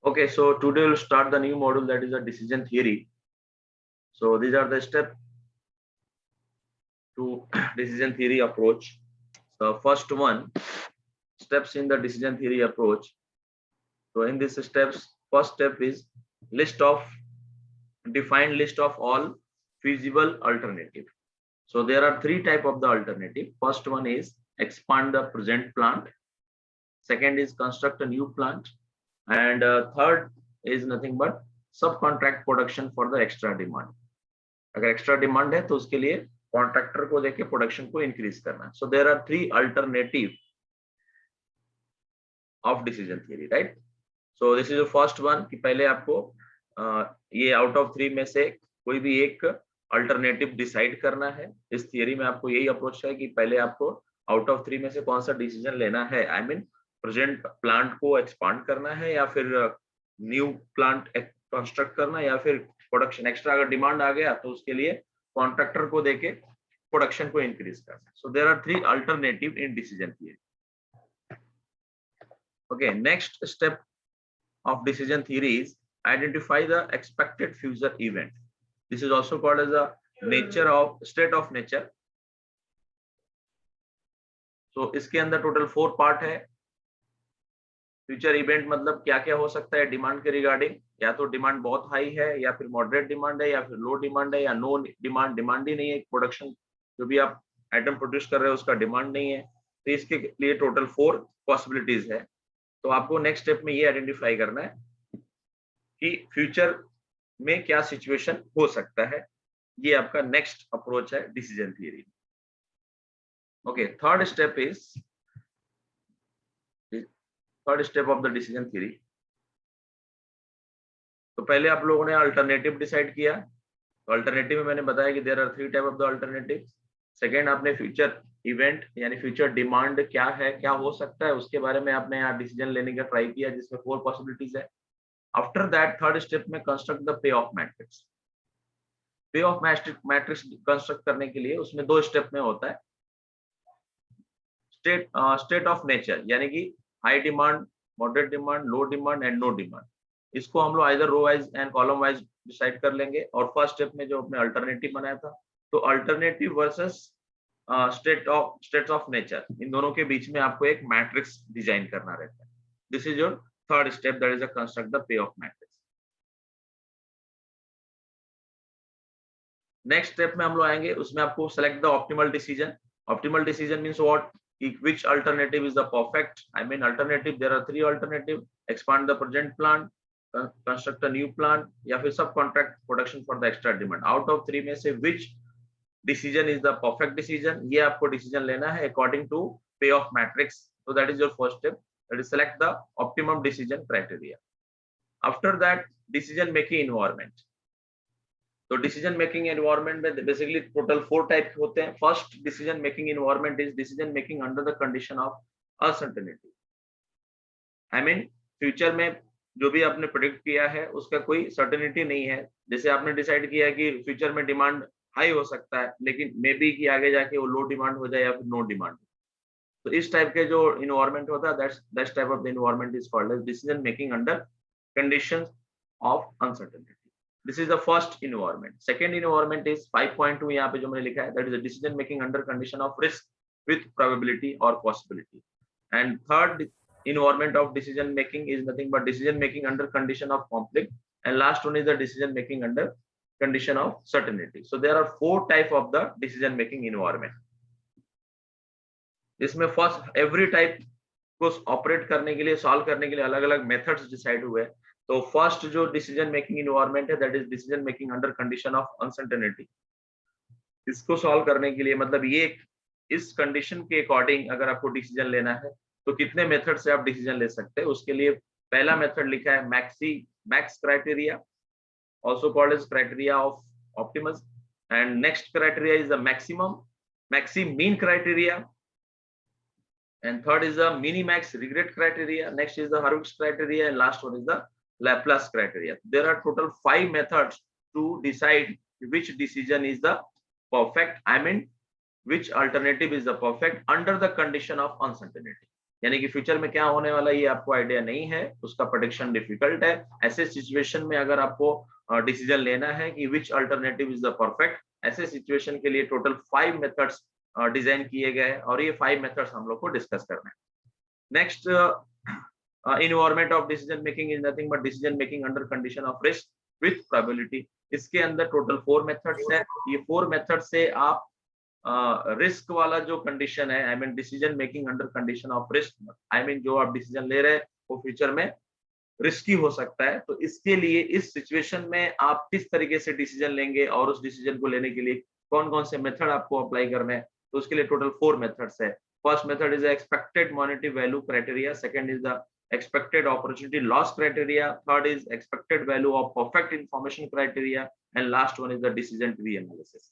Okay, so today we'll start the new module, that is a decision theory. So these are the steps to decision theory approach. The first one, steps in the decision theory approach. So in these steps, first step is defined list of all feasible alternative. So there are three type of the alternative. First one is expand the present plant. Second is construct a new plant. And third is nothing but subcontract production for the extra demand. अगर extra demand है तो उसके लिए contractor को देके production को increase करना. So there are three alternative of decision theory, right. So this is the first one कि पहले आपको ये आउट ऑफ थ्री में से कोई भी एक अल्टरनेटिव डिसाइड करना है. इस थियरी में आपको यही अप्रोच है कि पहले आपको आउट ऑफ थ्री में से कौन सा डिसीजन लेना है. आई मीन प्रेजेंट प्लांट को एक्सपांड करना है या फिर न्यू प्लांट कंस्ट्रक्ट करना या फिर प्रोडक्शन एक्स्ट्रा अगर डिमांड आ गया तो उसके लिए कॉन्ट्रैक्टर को देके प्रोडक्शन को इंक्रीज करना. So there are three alternative in decision theory. Okay, next step of decision theory is identify the expected future event. This is also called as a state of nature. So इसके अंदर total 4 part है. Future event मतलब क्या क्या हो सकता है demand के रिगार्डिंग. या तो डिमांड बहुत हाई है या फिर मॉडरेट डिमांड है या फिर लो डिमांड है या नो डिमांड ही नहीं है. प्रोडक्शन जो भी आप आइटम प्रोड्यूस कर रहे हो उसका डिमांड नहीं है. तो इसके लिए टोटल 4 पॉसिबिलिटीज है. तो आपको नेक्स्ट स्टेप में ये आइडेंटिफाई करना है कि फ्यूचर में क्या सिचुएशन हो सकता है. ये आपका नेक्स्ट अप्रोच है decision theory. Okay, third step of the decision theory. तो पहले आप लोगों ने अल्टरनेटिव डिसाइड किया. तो अल्टरनेटिव में मैंने बताया कि there are 3 type of the alternative. Second, आपने फ्यूचर इवेंट यानी फ्यूचर डिमांड क्या है, क्या हो सकता है, उसके बारे में आपने यहाँ डिसीजन लेने का ट्राई किया जिसमें 4 पॉसिबिलिटीज है. आफ्टर दैट थर्ड स्टेप में construct the pay off matrix. पे ऑफ मैट्रिक्स कंस्ट्रक्ट करने के लिए उसमें 2 स्टेप में होता है. स्टेट ऑफ नेचर यानी कि high demand, moderate demand, low demand and no demand. इसको हम लोग either row wise and column wise decide कर लेंगे. और फर्स्ट स्टेप में जो अपने अल्टरनेटिव बनाया था, तो alternative versus states of nature, इन दोनों के बीच में आपको एक मैट्रिक्स डिजाइन करना रहता है. This is your third step, that is construct the pay off matrix. Next step में हम लोग आएंगे, उसमें आपको select the optimal decision. Optimal decision means what, which alternative is the perfect. I mean alternative, there are 3 alternative: expand the present plant, construct a new plant या फिर subcontract production for the extra demand. out of 3 में से which decision is the perfect decision, ये आपको decision लेना है according to payoff matrix. So that is your first step, that is select the optimum decision criteria. After that, decision making environment. तो decision making environment में basically total 4 type होते हैं. First decision making environment is decision making under the condition of uncertainty. I mean future में जो भी आपने predict किया है उसका कोई सर्टेनिटी नहीं है. जैसे आपने डिसाइड किया है कि फ्यूचर में डिमांड हाई हो सकता है, लेकिन मे बी कि आगे जाके वो लो डिमांड हो जाए या फिर नो डिमांड. तो इस टाइप के जो इन्वायरमेंट होता है, that's type of the environment is called as decision making under conditions of uncertainty. This is the first environment. Second environment is 5.2, यहाँ पे जो मैंने लिखा है, that is a decision making under condition of risk with probability or possibility. And third environment of decision making is nothing but decision making under condition of conflict. And last one is the decision making under condition of certainty. So there are 4 type of the decision making environment. इसमें first every type को operate करने के लिए, solve करने के लिए अलग अलग मेथड्स डिसाइड हुए. तो फर्स्ट जो डिसीजन मेकिंग इन्वायरमेंट है, that is decision making under condition of uncertainty. इसको सॉल्व करने के लिए मतलब ये इस कंडीशन के अकॉर्डिंग अगर आपको डिसीजन लेना है तो कितने मेथड से आप डिसीजन ले सकते हैं. उसके लिए पहला मेथड लिखा है max criteria, also called age criteria of Optimus. And next criteria is the maxi mean criteria. And third is the minimax regret criteria. Next is the Hurwitz criteria, and last one is the Laplace criteria. There are total 5 methods to decide which decision is the perfect. I mean, which alternative is the perfect under the condition of uncertainty. यानी कि future में क्या होने वाला ये आपको idea नहीं है, उसका प्रेडिक्शन डिफिकल्ट है। ऐसे सिचुएशन में अगर आपको डिसीजन लेना है कि विच अल्टरनेटिव इज द परफेक्ट, ऐसे सिचुएशन के लिए टोटल 5 मेथड्स डिजाइन किए गए और ये 5 मेथड्स हम लोग को डिस्कस करना है। Next, environment of decision making is nothing but decision making under condition of risk with probability. इसके अंदर टोटल 4 मेथड्स है। ये 4 मेथड से आप रिस्क वाला जो कंडीशन है, I mean decision making under condition of risk, I mean जो आप डिसीजन ले रहे हैं वो फ्यूचर में रिस्की हो सकता है, तो इसके लिए इस सिचुएशन में आप किस तरीके से डिसीजन लेंगे और उस डिसीजन को लेने के लिए कौन कौन से मेथड आपको अप्लाई करना है, तो उसके लिए टोटल 4 मेथड्स है। First method is expected monetary value criteria, second is the expected opportunity loss criteria, third is expected value of perfect information criteria, and last one is the decision tree analysis।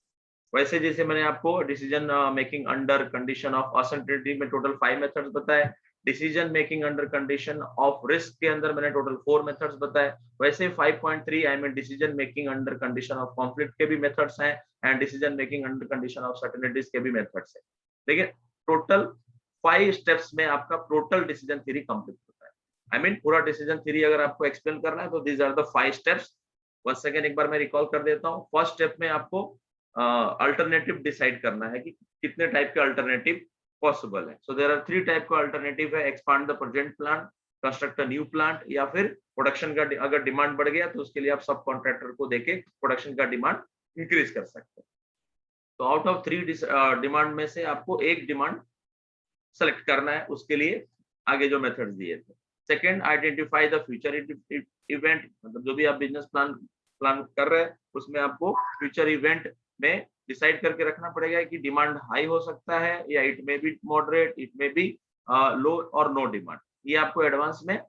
वैसे जैसे मैंने आपको decision making under condition of uncertainty में total 5 methods बताए, decision making under condition of risk के अंदर मैंने total 4 methods बताए, वैसे 5.3 I mean decision making under condition of conflict के भी मेथड्स हैं and decision making under condition of certainties के भी मेथड्स हैं। देखिए टोटल 5 स्टेप्स में आपका टोटल डिसीजन थ्योरी कंप्लीट होता है। आई मीन पूरा डिसीजन थ्योरी अगर आपको एक्सप्लेन करना है तो these are the 5 steps. Once again एक बार मैं रिकॉल कर देता हूँ। फर्स्ट स्टेप में आपको अल्टरनेटिव डिसाइड करना है कि कितने टाइप के अल्टरनेटिव पॉसिबल है। सो देयर आर 3 टाइप का अल्टरनेटिव है, expand the present plant, construct a new plant, या फिर प्रोडक्शन का अगर डिमांड बढ़ गया तो उसके लिए आप सब कॉन्ट्रैक्टर को देके प्रोडक्शन का डिमांड इंक्रीज कर सकते हैं। तो आउट ऑफ 3 डिमांड में से आपको एक डिमांड सेलेक्ट करना है, उसके लिए आगे जो मेथड्स दिए थे। Second, identify the future event, मतलब जो भी आप बिजनेस प्लान कर रहे हैं उसमें आपको फ्यूचर इवेंट में डिसाइड करके रखना पड़ेगा कि डिमांड हाई हो सकता है या it may be moderate, it may be low और नो डिमांड। ये आपको एडवांस में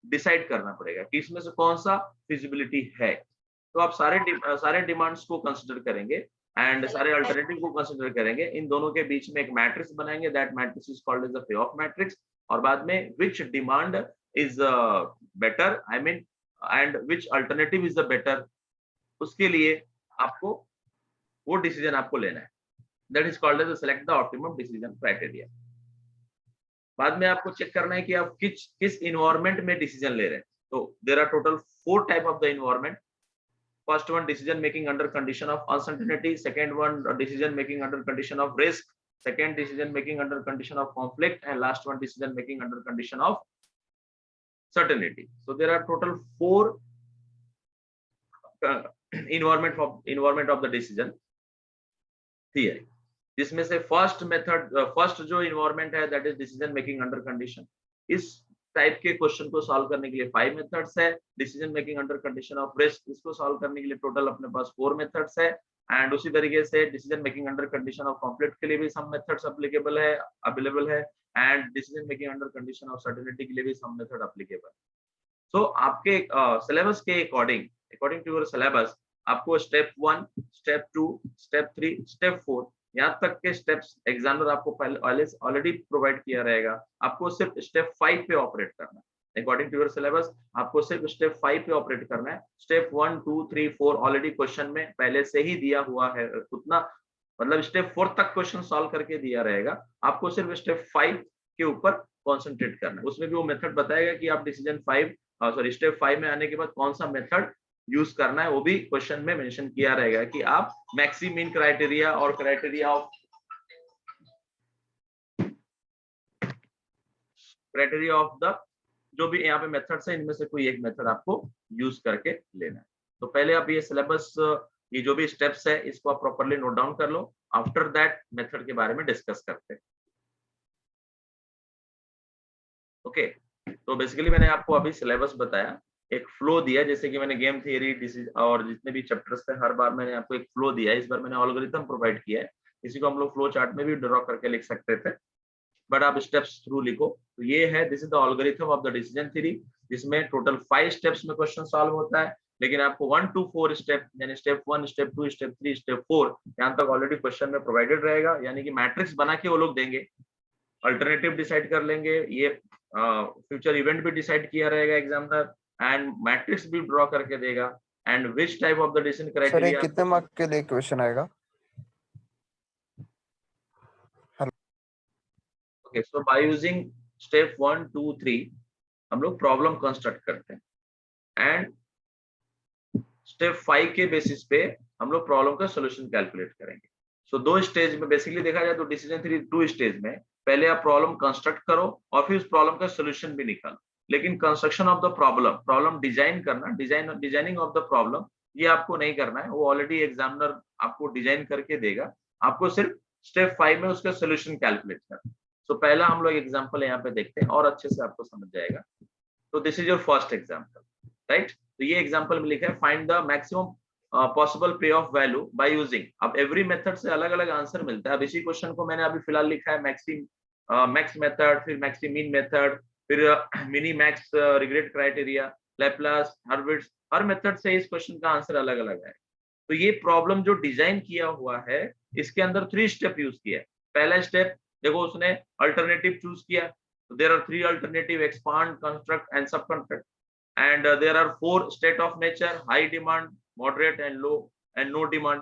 डिसाइड करना पड़ेगा कि इसमें से कौन सा फिजिबिलिटी है। तो आप सारे डिमांड्स को कंसिडर करेंगे एंड सारे अल्टरनेटिव को कंसिडर करेंगे। इन दोनों के बीच में एक मैट्रिक्स बनाएंगे, that matrix is called as the पे ऑफ मैट्रिक्स। और बाद में which demand is better, I mean and which alternative is the better, उसके लिए आपको वो डिसीजन आपको लेना है। That is called as select the optimum decision criteria. बाद में आपको चेक करना है कि आप किस इन्वायरमेंट में डिसीजन ले रहे हैं। तो there are total 4 type of the environment. First one, decision making under condition of uncertainty. Second one, decision making under condition of risk. Second, decision making under condition of conflict, and last one, decision making under condition of certainty. So there are total 4 environment of the decision theory. जिसमें से first जो environment है that is decision making under condition. इस type के question को solve करने के लिए 5 मेथड्स है। Decision making under condition of risk, इसको सॉल्व करने के लिए टोटल अपने पास 4 मेथड्स है। एंड उसी तरीके से decision making under condition of conflict के लिए भी सम मेथड्स अवेलेबल है and decision making under condition of certainty के लिए भी सम मेथड एप्लीकेबल। सो आपके सिलेबस के अकॉर्डिंग टू योर सिलेबस आपको स्टेप 1, स्टेप 2, स्टेप 3, स्टेप 4 यहाँ तक के स्टेप्स एग्जामिनर आपको पहले ऑलरेडी प्रोवाइड किया रहेगा। आपको सिर्फ स्टेप 5 पे ऑपरेट करना है। अकॉर्डिंग टू योर सिलेबस आपको सिर्फ स्टेप 5 पे ऑपरेट करना है। स्टेप 1, 2, 3, 4 ऑलरेडी क्वेश्चन में पहले से ही दिया हुआ है, उतना मतलब स्टेप 4 तक क्वेश्चन सॉल्व करके दिया रहेगा। आपको सिर्फ स्टेप 5 के ऊपर कॉन्सेंट्रेट करना है। उसमें भी वो मेथड बताएगा कि आप स्टेप 5 में आने के बाद कौन सा मेथड यूज करना है, वो भी क्वेश्चन में मेंशन किया रहेगा कि आप मैक्सिमीन क्राइटेरिया और क्राइटेरिया ऑफ द जो भी यहाँ पे मेथड्स है इनमें से कोई एक मेथड आपको यूज करके लेना है। तो पहले आप ये सिलेबस, ये जो भी स्टेप्स है इसको आप प्रॉपर्ली नोट डाउन कर लो। आफ्टर दैट मेथड के बारे में डिस्कस करते हैं। ओके, तो बेसिकली मैंने आपको अभी सिलेबस बताया, एक फ्लो दिया, जैसे कि मैंने गेम थियरी और जितने भी चैप्टर्स थे हर बार मैंने आपको एक फ्लो दिया है। इस बार मैंने एल्गोरिथम प्रोवाइड किया है, इसी को हम लोग फ्लो चार्ट में भी ड्रॉ करके लिख सकते थे, बट आप स्टेप्स थ्रू लिखो। तो ये है, this is the algorithm of the decision theory, जिसमें टोटल 5 स्टेप्स में क्वेश्चन सॉल्व होता है। लेकिन आपको 1 to 4 स्टेप, यानी स्टेप 1, स्टेप 2, स्टेप 3, स्टेप 4 यहाँ तक ऑलरेडी क्वेश्चन में प्रोवाइडेड रहेगा। यानी कि मैट्रिक्स बना के वो लोग देंगे, अल्टरनेटिव डिसाइड कर लेंगे, ये फ्यूचर इवेंट भी डिसाइड किया रहेगा एग्जामिनर, एंड मैट्रिक्स भी ड्रॉ करके देगा, and which type of the decision criteria. Sir, कितने मार्क के लिए क्वेश्चन आएगा? Okay, so by using step 1 2 3 हम लोग प्रॉब्लम कंस्ट्रक्ट करते हैं एंड स्टेप 5 के बेसिस पे हम लोग प्रॉब्लम का सॉल्यूशन कैलकुलेट करेंगे। सो दो स्टेज में बेसिकली देखा जाए तो डिसीजन ट्री 2 स्टेज में, पहले आप प्रॉब्लम कंस्ट्रक्ट करो और फिर उस प्रॉब्लम का सॉल्यूशन भी निकालो। लेकिन construction of the problem design करना, डिजाइनिंग ऑफ द प्रॉब्लम, ये आपको नहीं करना है, वो ऑलरेडी एग्जामिनर आपको डिजाइन करके देगा। आपको सिर्फ स्टेप 5 में उसका सॉल्यूशन कैलकुलेट करना। सो पहला हम लोग एग्जांपल यहाँ पे देखते हैं और अच्छे से आपको समझ जाएगा। तो this is your first example, right. तो ये एग्जांपल में लिखा है फाइंड द मैक्सिमम पॉसिबल पे ऑफ वैल्यू बाय यूजिंग। अब एवरी मेथड से अलग अलग आंसर मिलता है। अब इसी क्वेश्चन को मैंने अभी फिलहाल लिखा है मैक्स मेथड, फिर मैक्सिमीन मेथड, फिर mini max regret criteria, Laplace, Hurwicz, हर मेथड से इस क्वेश्चन का आंसर अलग अलग है। तो ये प्रॉब्लम जो डिजाइन किया हुआ है इसके अंदर 3 स्टेप यूज किया है। पहला स्टेप देखो, उसने अल्टरनेटिव चूज किया। So there are 3 alternative: expand, construct and subcontract. And there are 4 state of nature: high demand, moderate and low and no demand.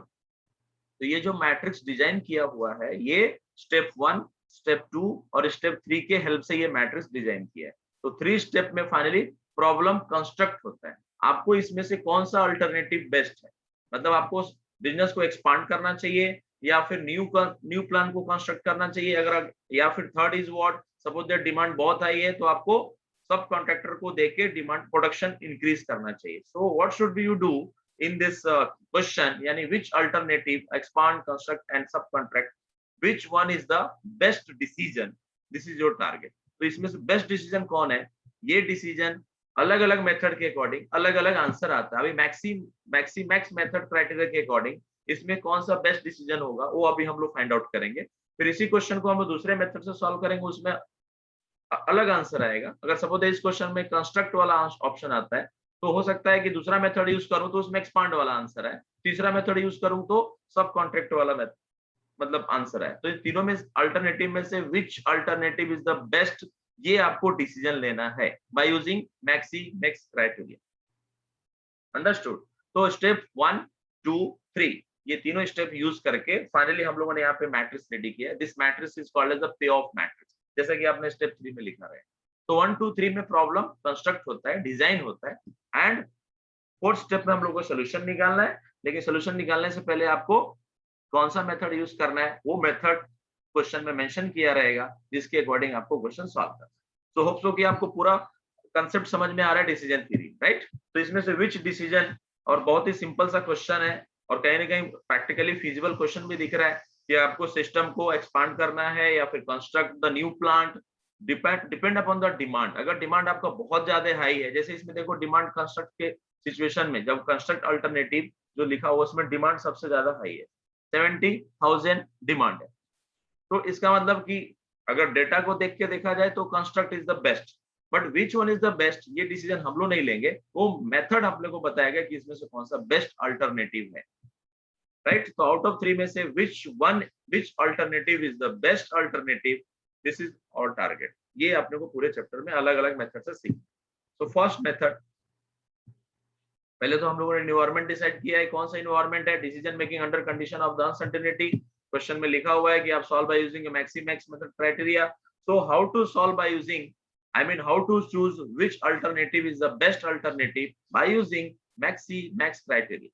तो ये जो मैट्रिक्स डिजाइन किया हुआ है ये स्टेप 1, स्टेप 2 और स्टेप 3 के हेल्प से ये मैट्रिक्स डिजाइन किया है। तो 3 स्टेप में फाइनली प्रॉब्लम कंस्ट्रक्ट होता है। आपको इसमें से कौन सा अल्टरनेटिव बेस्ट है, मतलब आपको बिजनेस को एक्सपांड करना चाहिए या फिर न्यू प्लान को कंस्ट्रक्ट करना चाहिए, अगर या फिर third is what, suppose that demand बहुत हाई है तो आपको सब कॉन्ट्रैक्टर को देके डिमांड प्रोडक्शन इंक्रीज करना चाहिए। So what should you do in this question, yani which alternative, expand, construct and subcontract, which one is the best decision, this is your target। तो इसमें से बेस्ट डिसीजन कौन है, ये डिसीजन अलग अलग मेथड के अकॉर्डिंग अलग अलग आंसर आता है। अभी मैक्स मेथड क्राइटेरिया के अकॉर्डिंग इसमें कौन सा बेस्ट डिसीजन होगा वो अभी हम लोग फाइंड आउट करेंगे। फिर इसी क्वेश्चन को हम दूसरे मेथड से सॉल्व करेंगे, उसमें अलग आंसर आएगा। अगर सपोज इस क्वेश्चन में कंस्ट्रक्ट वाला ऑप्शन आता है तो हो सकता है कि दूसरा मेथड यूज करूं तो उसमें एक्सपांड वाला आंसर है, तीसरा मेथड यूज करूं तो सब कॉन्ट्रैक्ट वाला मतलब आंसर है। तो इन तीनों में अल्टरनेटिव में से which alternative is the best, ये आपको डिसीजन लेना है bye using max criteria. Understood. तो स्टेप 1 2 3 ये तीनों स्टेप यूज करके फाइनली हम लोगों ने यहाँ पे मैट्रिक्स रेडी किया है। This matrix is called as the पे ऑफ मैट्रिक्स, जैसा कि आपने स्टेप 3 में लिखा है। तो 1 2 3 में प्रॉब्लम कंस्ट्रक्ट होता है, डिजाइन होता है एंड फोर्थ स्टेप में हम लोग को सोल्यूशन निकालना है। लेकिन सोल्यूशन निकालने से पहले आपको कौन सा मेथड यूज करना है वो मेथड क्वेश्चन में मेंशन किया रहेगा, जिसके अकॉर्डिंग आपको क्वेश्चन सॉल्व करना है। सो होप सो कि आपको पूरा कंसेप्ट समझ में आ रहा है डिसीजन थ्योरी, राइट। तो इसमें से विच डिसीजन, और बहुत ही सिंपल सा क्वेश्चन है और कहीं ना कहीं प्रैक्टिकली फीजिबल क्वेश्चन भी दिख रहा है कि आपको सिस्टम को एक्सपांड करना है या फिर construct the new plant, depend upon the demand. अगर डिमांड आपका बहुत ज्यादा हाई है, जैसे इसमें देखो डिमांड कंस्ट्रक्ट के सिचुएशन में जब कंस्ट्रक्ट अल्टरनेटिव जो लिखा हुआ उसमें डिमांड सबसे ज्यादा हाई है, 70,000 डिमांड है। तो इसका मतलब कि अगर डेटा को देख के देखा जाए तो construct is the best, but which one is the best ये डिसीजन हम लोग नहीं लेंगे, वो मेथड हम लोग को बताएगा कि इसमें से कौन सा बेस्ट अल्टरनेटिव है, राइट। तो आउट ऑफ 3 में से which alternative is the best alternative, this is our target. ये अपने को पूरे चैप्टर में अलग अलग मेथड से सीखना। तो फर्स्ट मेथड, पहले तो हम लोगों ने एनवायरनमेंट डिसाइड किया है, कौन सा एनवायरनमेंट है, decision making under condition of the uncertainty. Question में लिखा हुआ है कि आप solve by using max method criteria. So how to solve by using, I mean how to choose which alternative is the best alternative by using max criteria.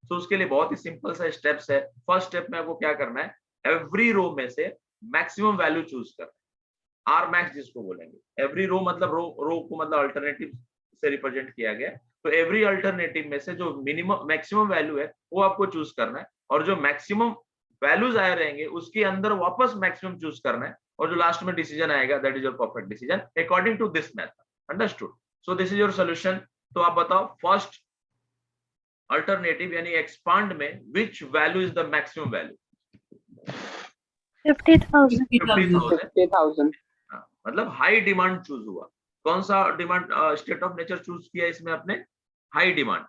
तो उसके लिए बहुत ही सिंपल सा स्टेप्स है। फर्स्ट स्टेप में आपको क्या करना है, एवरी रो में से मैक्सिमम वैल्यू चूज करना है, आर मैक्स जिसको बोलेंगे। एवरी रो मतलब रो को मतलब अल्टरनेटिव से रिप्रेजेंट किया गया। तो एवरी अल्टरनेटिव में से जो मिनिमम मैक्सिमम वैल्यू है वो आपको चूज करना है, और जो मैक्सिमम वैल्यूज आए रहेंगे उसके अंदर वापस मैक्सिमम चूज करना है, और जो लास्ट में डिसीजन आएगा that is your perfect decision according to this method. Understood. So this is your solution. तो आप बताओ फर्स्ट अल्टरनेटिव यानी एक्सपांड में which value is the maximum value? 50,000 मतलब हाई डिमांड चूज हुआ। कौन सा demand state of nature choose किया इसमें आपने? हाई डिमांड,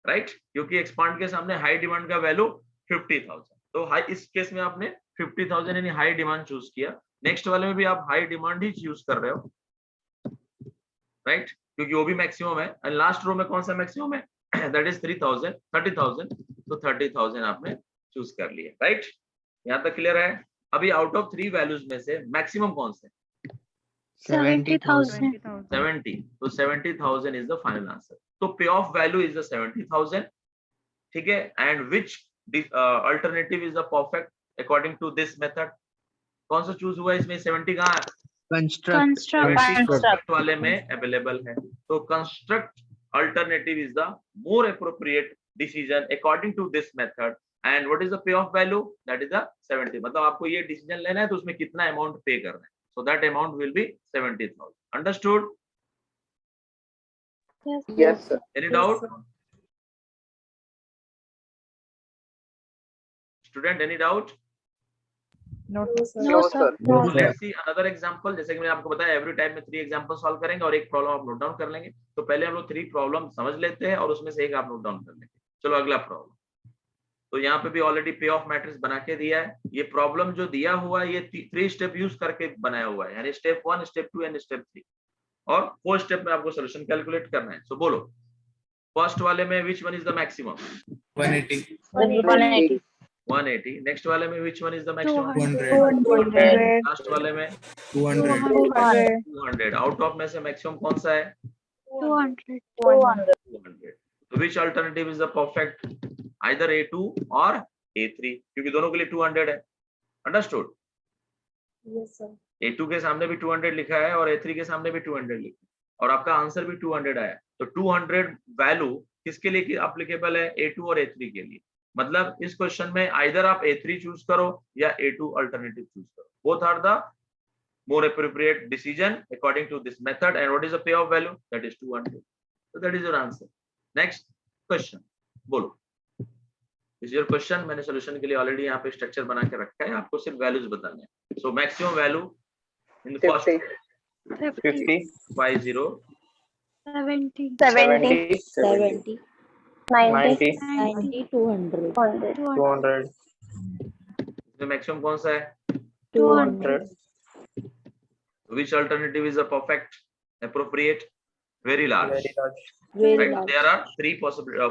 राइट, क्योंकि एक्सपांड के सामने हाई डिमांड का वैल्यू 50,000। तो हाई, इस केस में आपने 50,000 यानी हाई डिमांड चूज किया। नेक्स्ट वाले में भी आप हाई डिमांड ही यूज कर रहे हो, राइट, क्योंकि वो भी मैक्सिमम है। एंड लास्ट रो में कौन सा मैक्सिमम है? That is 30,000। तो 30,000 आपने चूज कर लिया, राइट। यहाँ तक क्लियर है? अभी आउट ऑफ 3 वैल्यूज में से मैक्सिमम कौन से? 70,000. 70. तो 70,000 इज द फाइनल आंसर. तो पे ऑफ वैल्यू इज द 70,000. ठीक है. And which alternative is the perfect according to this method? कौन सा चूज हुआ इसमें? 70 कहाँ है? कंस्ट्रक्ट वाले में अवेलेबल है. तो construct alternative is the more appropriate decision according to this method. And what is the पे of value? That is the 70. मतलब आपको ये डिसीजन लेना है तो उसमें कितना अमाउंट पे करना है. So that amount will be 70,000. Understood? Yes, sir. Any doubt? Student, any doubt? No, sir. No, sir. So let's see another example. जैसे कि मैंने आपको बताया एवरी टाइम में 3 एग्जांपल सॉल्व करेंगे और एक प्रॉब्लम आप नोट डाउन कर लेंगे. तो पहले हम लोग 3 प्रॉब्लम समझ लेते हैं और उसमें से एक आप नोट डाउन कर लेंगे. चलो अगला प्रॉब्लम. तो यहाँ पे भी ऑलरेडी पे ऑफ मैट्रिक्स बना के दिया है. ये प्रॉब्लम जो दिया हुआ है ये 3 स्टेप यूज करके बनाया हुआ है. यानी स्टेप 1, स्टेप 2 एंड स्टेप 3 और 4 स्टेप में आपको सोल्यूशन कैलकुलेट करना है. सो बोलो फर्स्ट वाले में which one is the maximum? 180. 180. Next वाले में which one is the maximum? 200. Last वाले में 200. 200. आउट ऑफ में से मैक्सिमम कौन सा है? 200. 200. तो which alternative is the perfect? Either A2 और A3 क्योंकि दोनों के लिए 200 है. अंडरस्टूड? Yes, sir. A2 के सामने भी 200 लिखा है और A3 के सामने भी 200 लिखा है और आपका आंसर भी 200 आया. तो 200 वैल्यू किसके लिए एप्लीकेबल है? A2 और A3 के लिए. मतलब इस क्वेश्चन में आइदर आप A3 चूज करो या A2 अल्टरनेटिव चूज करो. Both are the more appropriate decision according to this method. And what is the पे of value? That is 200. So that is your answer. Next question बोलो. Is your question. मैंने solution के लिए already यहाँ पे structure बना के रखा है. आपको सिर्फ वैल्यूज बताने हैं. So maximum value in the first 50. 50 70. 70. 90. 90. 200. इसमें मैक्सिमम कौन सा है? 200. Which alternative is the perfect, appropriate? Very large. Very large. Right? There are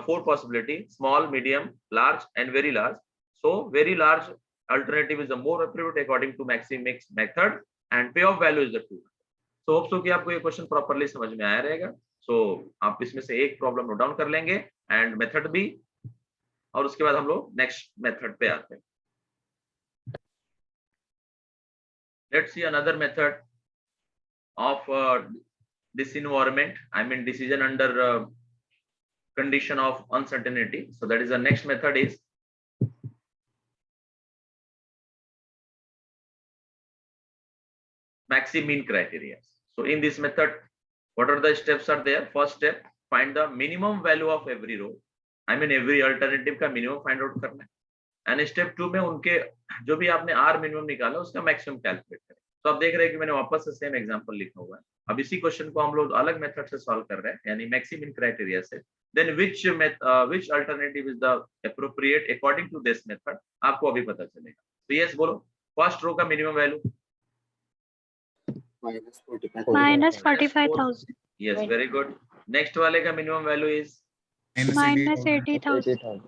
4 possibility: small, medium, large, and very large. So very large alternative is the more appropriate according to Maximix method, and payoff value is the 2. So hope so कि आपको ये question properly समझ में आया रहेगा. So आप इसमें से एक प्रॉब्लम नोट डाउन कर लेंगे एंड मेथड भी, और उसके बाद हम लोग नेक्स्ट मेथड पे आते हैं. Let's see another method of this environment. I mean decision under condition of uncertainty. So that is the next method is maxi-mean criteria. So in this method, what are the steps are there? First step, find the minimum value of every row. I mean every alternative का minimum find out करना है. And step 2 में उनके जो भी आपने R minimum निकाला उसका maximum calculate करें. तो आप देख रहे हैं कि मैंने वापस से सेम एग्जांपल लिखा हुआ है. अब इसी क्वेश्चन को हम लोग अलग मेथड से सॉल्व कर रहे हैं यानी मैक्सिमम क्राइटेरिया से. Then which alternative is the appropriate according to this method आपको अभी पता चलेगा. तो यस बोलो. फर्स्ट रो का minimum value -45,000. Yes very good. Next वाले का minimum value is -80,000.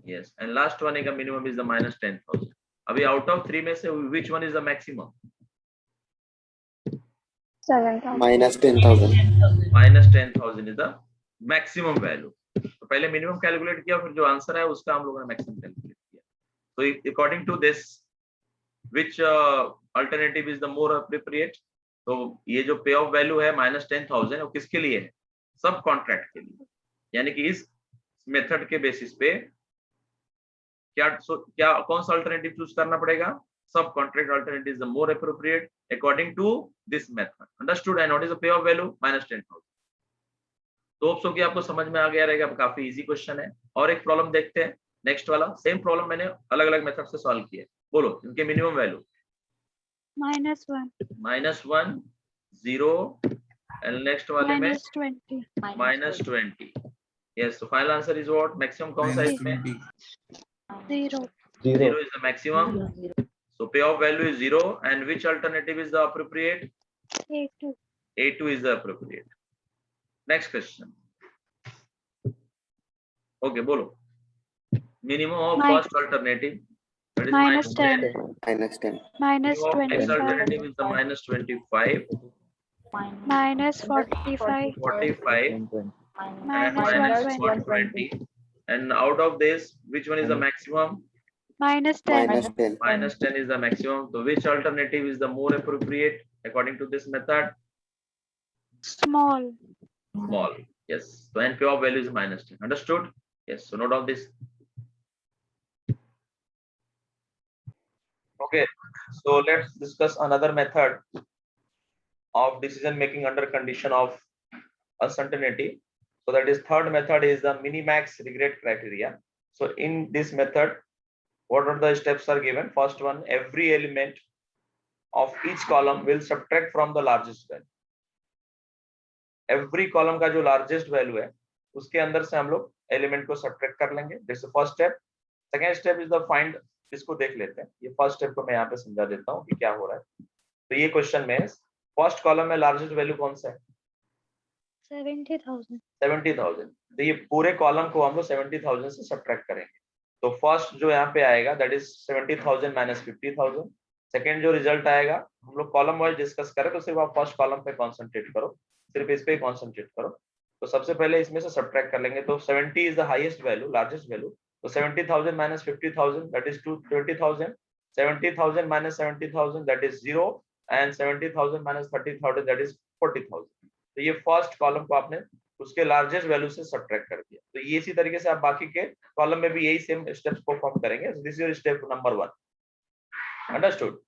Yes. And last वाले का मिनिमम इज द -10,000. अभी आउट ऑफ 3 में से which one is the maximum? -10,000. -10,000 is the maximum value. तो पहले मिनिमम कैलकुलेट किया फिर जो आंसर है उसका हम लोगों ने मैक्सिमम कैलकुलेट किया. तो according to this which alternative is the more appropriate? तो ये जो पे ऑफ वैल्यू है -10,000 वो किसके लिए है? सब कॉन्ट्रैक्ट के लिए. यानी कि इस मेथड के बेसिस पे क्या कौन सा अल्टरनेटिव चूज करना पड़ेगा? Subcontract alternative is the more appropriate according to this method. Understood? And what is the पे ऑफ वैल्यू? -10,000. तो होप सो कि आपको समझ में आ गया रहेगा. काफी इजी क्वेश्चन है. और एक प्रॉब्लम देखते हैं. नेक्स्ट वाला सेम प्रॉब्लम मैंने अलग अलग मेथड से सॉल्व किया है. बोलो इनके मिनिमम वैल्यू. -1. -1, 0 एंड नेक्स्ट वाले में -20. -20. यस. तो final answer is what? Maximum कौन सा है इसमें? 0. 0 is the maximum. So payoff value is 0. And which alternative is the appropriate? A2. A2 is the appropriate. Next question. Okay, bolo. Minimum of first alternative, that that is minus 10, minus 10, minus Q of X 25, alternative is the minus 25 minus 45, 45 and minus minus 120, 120. And out of this, which one is the maximum? minus 10, minus 10, Minus 10 is the maximum. So which alternative is the more appropriate according to this method? small, Small. Yes. So NP of value is minus 10. Understood? Yes. So note down this. Okay. So let's discuss another method of decision making under condition of uncertainty. So that is third method is the minimax regret criteria. So in this method, what are the steps are given? First one, every element of each column will subtract from the largest value. Every column का जो largest value है, उसके अंदर से हम लोग element को subtract कर लेंगे. This is the first step. Second step is the find. इसको देख लेते हैं. ये first step को मैं यहाँ पे समझा देता हूँ कि क्या हो रहा है. तो ये क्वेश्चन में फर्स्ट कॉलम में लार्जेस्ट वैल्यू कौन सा है? 70,000, 70,000. तो ये पूरे कॉलम को हम लोग 70,000 से सब्ट्रैक्ट करेंगे. तो फर्स्ट जो यहाँ पे आएगा दैट इज 70,000 माइनस 50,000. सेकंड जो रिजल्ट आएगा, हम लोग कॉलम वाइज डिस्कस करें तो सिर्फ आप फर्स्ट कॉलम पे कॉन्सेंट्रेट करो, सिर्फ इस पे कॉन्सेंट्रेट करो. तो सबसे पहले इसमें से सब्ट्रैक्ट कर लेंगे. तो 70 is the highest value, largest value. तो 70,000 minus 50,000 that is 20,000. 70,000 minus 70,000 that is 0 and 70,000 minus 30,000 that is 40,000. तो ये फर्स्ट कॉलम को आपने उसके लार्जेस्ट वैल्यू से सब्ट्रैक्ट कर दिया. तो ये इसी तरीके से आप बाकी के कॉलम में भी यही सेम स्टेप्स परफॉर्म करेंगे. This is your step number 1. Understood?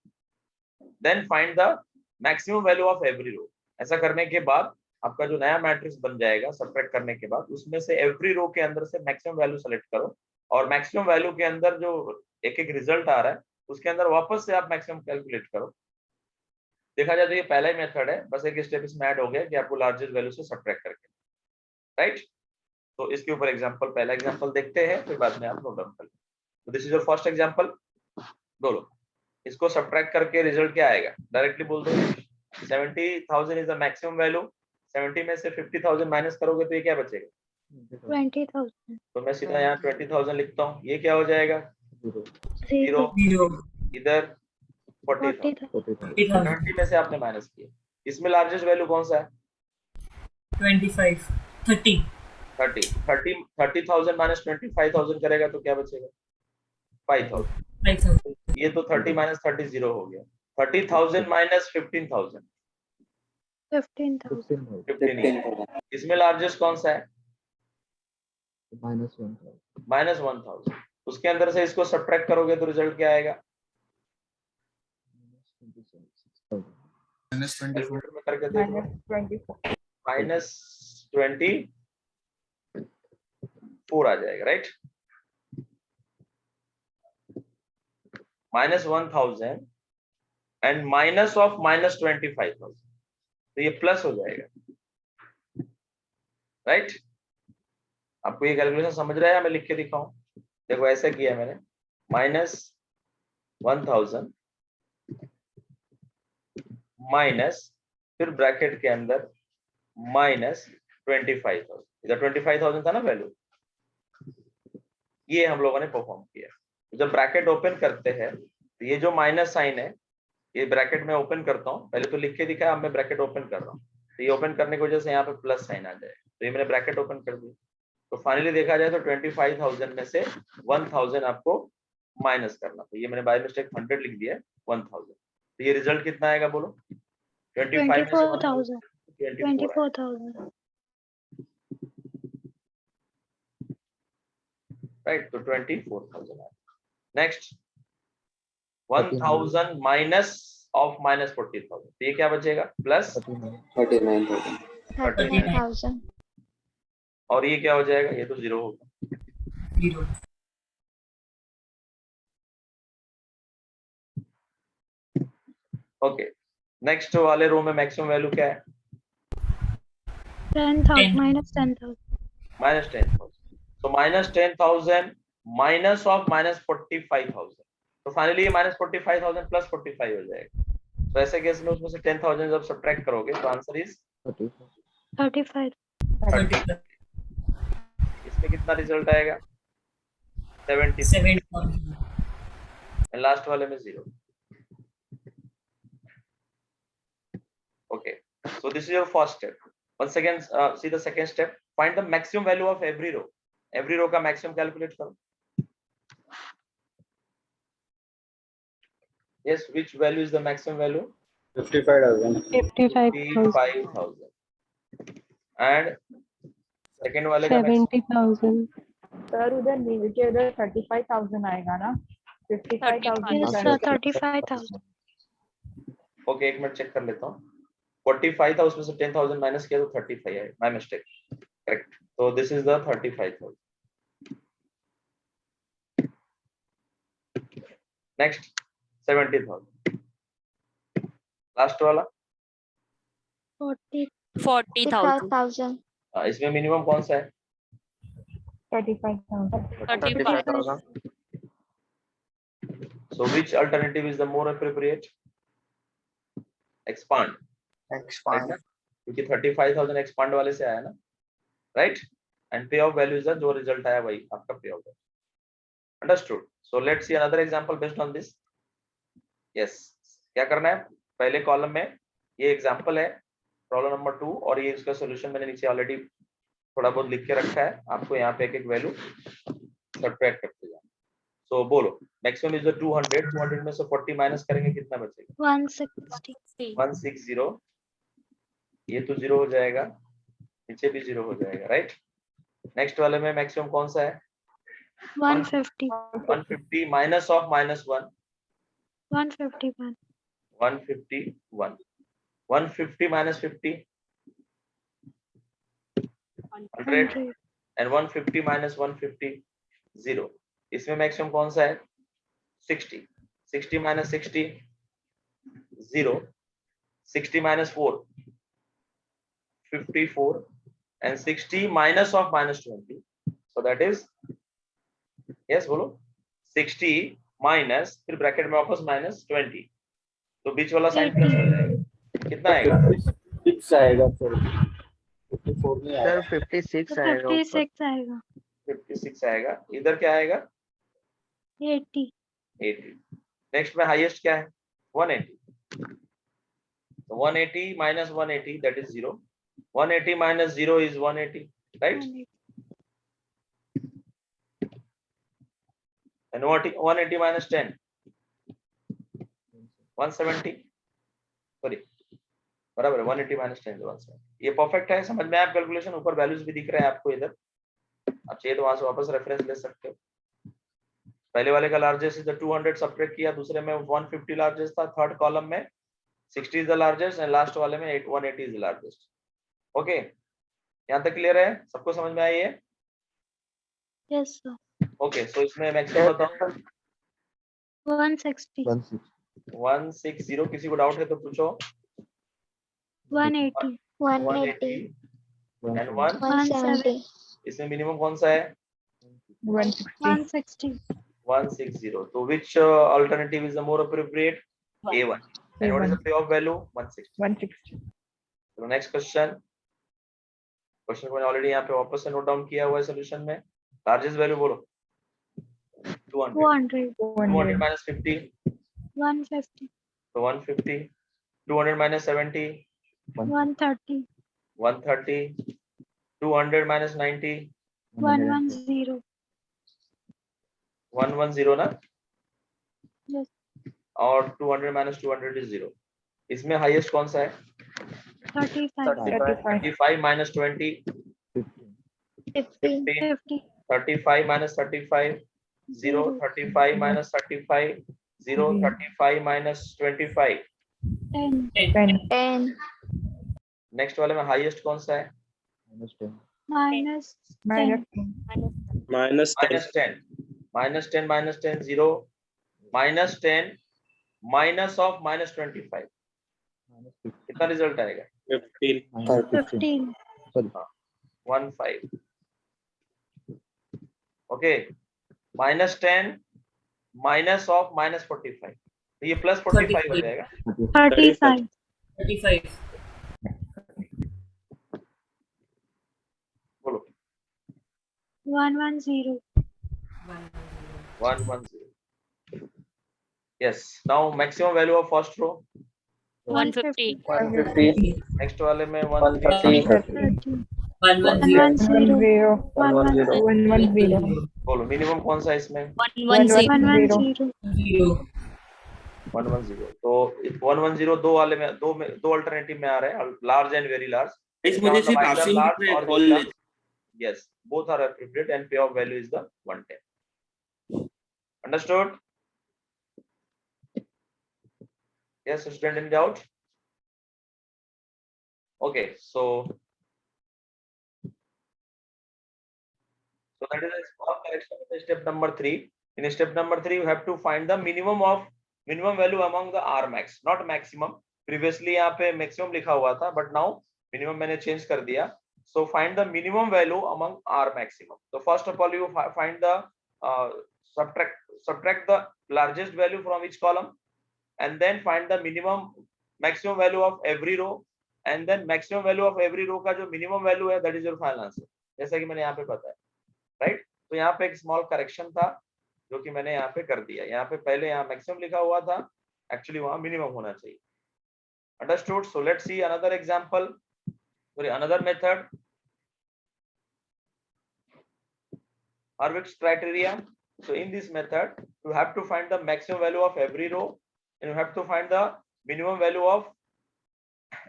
Then find the maximum value of every row. ऐसा करने के बाद आपका जो नया मैट्रिक्स बन जाएगा सब्ट्रैक्ट करने के बाद, उसमें से एवरी रो के अंदर से मैक्सिमम वैल्यू सेलेक्ट करो और मैक्सिमम वैल्यू के अंदर जो एक एक रिजल्ट आ रहा है उसके अंदर वापस से आप मैक्सिमम कैलकुलेट करो. देखा जाए तो ये पहला ही मेथड है, बस एक स्टेप इसमें ऐड हो गया कि आपको लार्जेस्ट वैल्यू से सब्ट्रैक्ट करके, राइट. तो इसके ऊपर एग्जांपल, पहला एग्जांपल देखते हैं, फिर बाद में आप नोट डाउन कर लें. तो this is your first example. बोलो इसको सब्ट्रैक्ट करके रिजल्ट क्या आएगा, डायरेक्टली बोल दो. 70,000 इज द मैक्सिमम वैल्यू. 70 में से 50,000 माइनस करोगे तो ये क्या बचेगा? 20,000, तो मैं सीधा यहाँ 20,000 लिखता हूँ. ये क्या हो जाएगा? 0, 0. इधर 40,000. 20 में से आपने माइनस किया. इसमें लार्जेस्ट वैल्यू कौन सा है? 30,000 माइनस 25,000 करेगा तो क्या बचेगा? 5,000. ये तो 30 माइनस 30 0 हो गया. 30,000 माइनस 15,000 15,000, 15. इसमें लार्जेस्ट कौन सा है? माइनस 1,000. उसके अंदर से इसको सब्ट्रैक्ट करोगे तो रिजल्ट क्या आएगा? कैलकुलेटर में करके देखो. माइनस 24 आ जाएगा, right. Minus 1,000 and minus of minus 25,000. तो ये प्लस हो जाएगा, राइट. आपको ये कैलकुलेशन समझ रहा है? मैं लिख के दिखाऊं. देखो ऐसा किया मैंने, माइनस 1,000 माइनस फिर ब्रैकेट के अंदर माइनस 25,000. इधर 25,000 था ना वैल्यू. ये हम लोगों ने परफॉर्म किया. जब ब्रैकेट ओपन करते हैं तो ये जो माइनस साइन है ये ब्रैकेट में ओपन करता हूँ. पहले तो लिख के दिखाया, अब मैं ब्रैकेट ओपन कर रहा हूँ. तो ये ओपन करने की वजह से यहाँ पे प्लस साइन आ जाएगा. तो ये मैंने ब्रैकेट ओपन कर दिया. तो फाइनली देखा जाए तो 25,000 में से 1,000 आपको माइनस करना. तो ये मैंने बाय मिस्टेक 100 लिख दिया है, 1,000. तो ये रिजल्ट कितना आएगा बोलो? 24,000, 24. 24,000, राइट. तो 24,000. Next 1,000 minus of minus 40,000. तो ये क्या बचेगा? प्लस 39,000. 39,000, और ये क्या हो जाएगा? ये तो 0 होगा. ओके. नेक्स्ट वाले रो में मैक्सिमम वैल्यू क्या है? 10,000, minus 10,000, माइनस 10,000. तो माइनस 10,000 माइनस ऑफ माइनस 45,000. तो फाइनली ये माइनस 45,000 प्लस 45 हो जाएगा. तो ऐसे केस में उसमें से 10,000 जब सब्ट्रैक्ट करोगे तो आंसर इज 35, 30. इसमें कितना रिजल्ट आएगा? 77. एंड लास्ट वाले में 0. Okay, so this is your first step. Once again, see the second step. Find the maximum value of every row. Every row का maximum calculate करो. Yes, which value is the maximum value? 55,000. 55,000. And second वाले का maximum 70,000. Sir उधर नीचे उधर 35,000 आएगा ना? 55,000 Yes, sir, 35,000. Okay, एक मिनट चेक कर लेता हूँ. 45 था, उसमें से 10,000 माइनस किया तो 35 है. My mistake. Correct. So this is the 35,000. Next 70,000. Last वाला 40,000. 40,000. इसमें मिनिमम कौन सा है? 35,000. 35,000. So which alternative is the more appropriate? Expand. Expand. क्योंकि 35,000 expand वाले से आया ना, right? And payoff value is the जो result आया वही आपका payoff है. Understood? So let's see another example based on this. Yes. क्या करना है? पहले कॉलम में ये एग्जांपल है, प्रॉब्लम नंबर 2, और ये इसका सॉल्यूशन मैंने नीचे ऑलरेडी थोड़ा बहुत लिख के रखा है. आपको यहाँ पे एक एक वैल्यू सब्ट्रैक्ट करते जाना. सो बोलो, मैक्सिमम इज 200. 200 में से 40 माइनस करेंगे कितना बचेगा? 160. 160. ये तो 0 हो जाएगा, नीचे भी 0 हो जाएगा, राइट? नेक्स्ट वाले में मैक्सिमम कौन सा है? 150. 150 minus of -1. 151. 151. 150 minus 50. 100. 100. And 150 minus 150. 0. इसमें मैक्सिमम कौन सा है? 60. 60 minus 60. 0. 60 minus 4. 54. And 60 minus of -20. So that is, yes बोलो, 60 minus, फिर ब्रैकेट में वापस -20. तो बीच वाला साइन प्लस हो जाएगा. कितना आएगा? 56 आएगा सर. 54 नहीं आएगा. सर 56 तो आएगा. 56 आएगा. 56 आएगा. इधर क्या आएगा? 80. 80. नेक्स्ट में हाईएस्ट क्या है? 180. So 180 minus 180, that is 0. 180 minus 0 is 180, right? And 180 minus 10, 170. Sorry, बराबर है. 180 minus 10 is 170. ये परफेक्ट है, समझ में आया? कैलकुलेशन ऊपर वैल्यूज भी दिख रहे हैं आपको इधर. आप चाहिए तो वहां से वापस रेफरेंस ले सकते हो. पहले वाले का लार्जेस्ट इज 200 सब्ट्रैक्ट किया, दूसरे में 150 लार्जेस्ट था, थर्ड कॉलम में 60 is the largest, and last वाले में 180 इज द लार्जेस्ट. ओके, यहाँ तक क्लियर है? सबको समझ में आई है? Yes, sir. ओके, सो इसमें मैक्सिमम बताओ. 160. 160. किसी को डाउट है तो पूछो. 180. 180 and 170. इसमें मिनिमम कौन सा है? 160. 160. तो which alternative is the more appropriate? A1. And what is the payoff value? 160. 160. So next question. Question को मैंने ऑलरेडी यहाँ पे वापस से नोट डाउन किया हुआ है सॉल्यूशन में. लार्जेस्ट वैल्यू बोलो. 200. 200. 200 minus 50. 150. So 150. 200 minus 70. 130. 130. 200 minus 90. 110. 110 ना? Yes. और 200 minus 200 is 0. इसमें हाईएस्ट कौन सा है? 35. 35 minus 20. 50. 50. 35 minus 35. 0. 35 minus 35. 0. 35 minus 25. 10. 10. Next वाले में हाईएस्ट कौन सा है? Minus 10. Minus 10. -10. -10 minus 10 0. -10 minus of -25. कितना रिजल्ट आएगा? 15. 15. Okay, -10 minus of -45. तो ये +45 हो जाएगा. 35. 35. बोलो. 110. 110. Yes. Now maximum value of first row. 150. 150, Next वाले में 130, 30, 110, 110, 110, 110. बोलो मिनिमम कौन सा है इसमें? 110. 110, 110. तो 110 दो अल्टरनेटिव में आ रहे हैं, लार्ज एंड वेरी लार्ज. इस मुझे सिर्फ ऑप्शन दिख रहा है कॉल ले. Yes, both are appropriate and payoff value is the 110. Understood? Yes, student, any doubt? Okay, so that is a small correction in step number 3. In step number 3, you have to find the minimum value among the R max, not maximum. Previously यहाँ पे maximum लिखा हुआ था, but now minimum मैंने change कर दिया. So find the minimum value among R maximum. So first of all, you find the subtract the largest value from each column, and then find the maximum value of every row, and then maximum value of every row का जो minimum value है, that is your final answer. जैसा कि मैंने यहाँ पे बताया, right? तो यहाँ पे एक small correction था जो कि मैंने यहाँ पे कर दिया. यहाँ पे पहले यहाँ maximum लिखा हुआ था, actually वहाँ minimum होना चाहिए. Understood? So let's see another example. Another method. Hurwitz criteria. So in this method, you have to find the maximum value of every row, and you have to find the minimum value of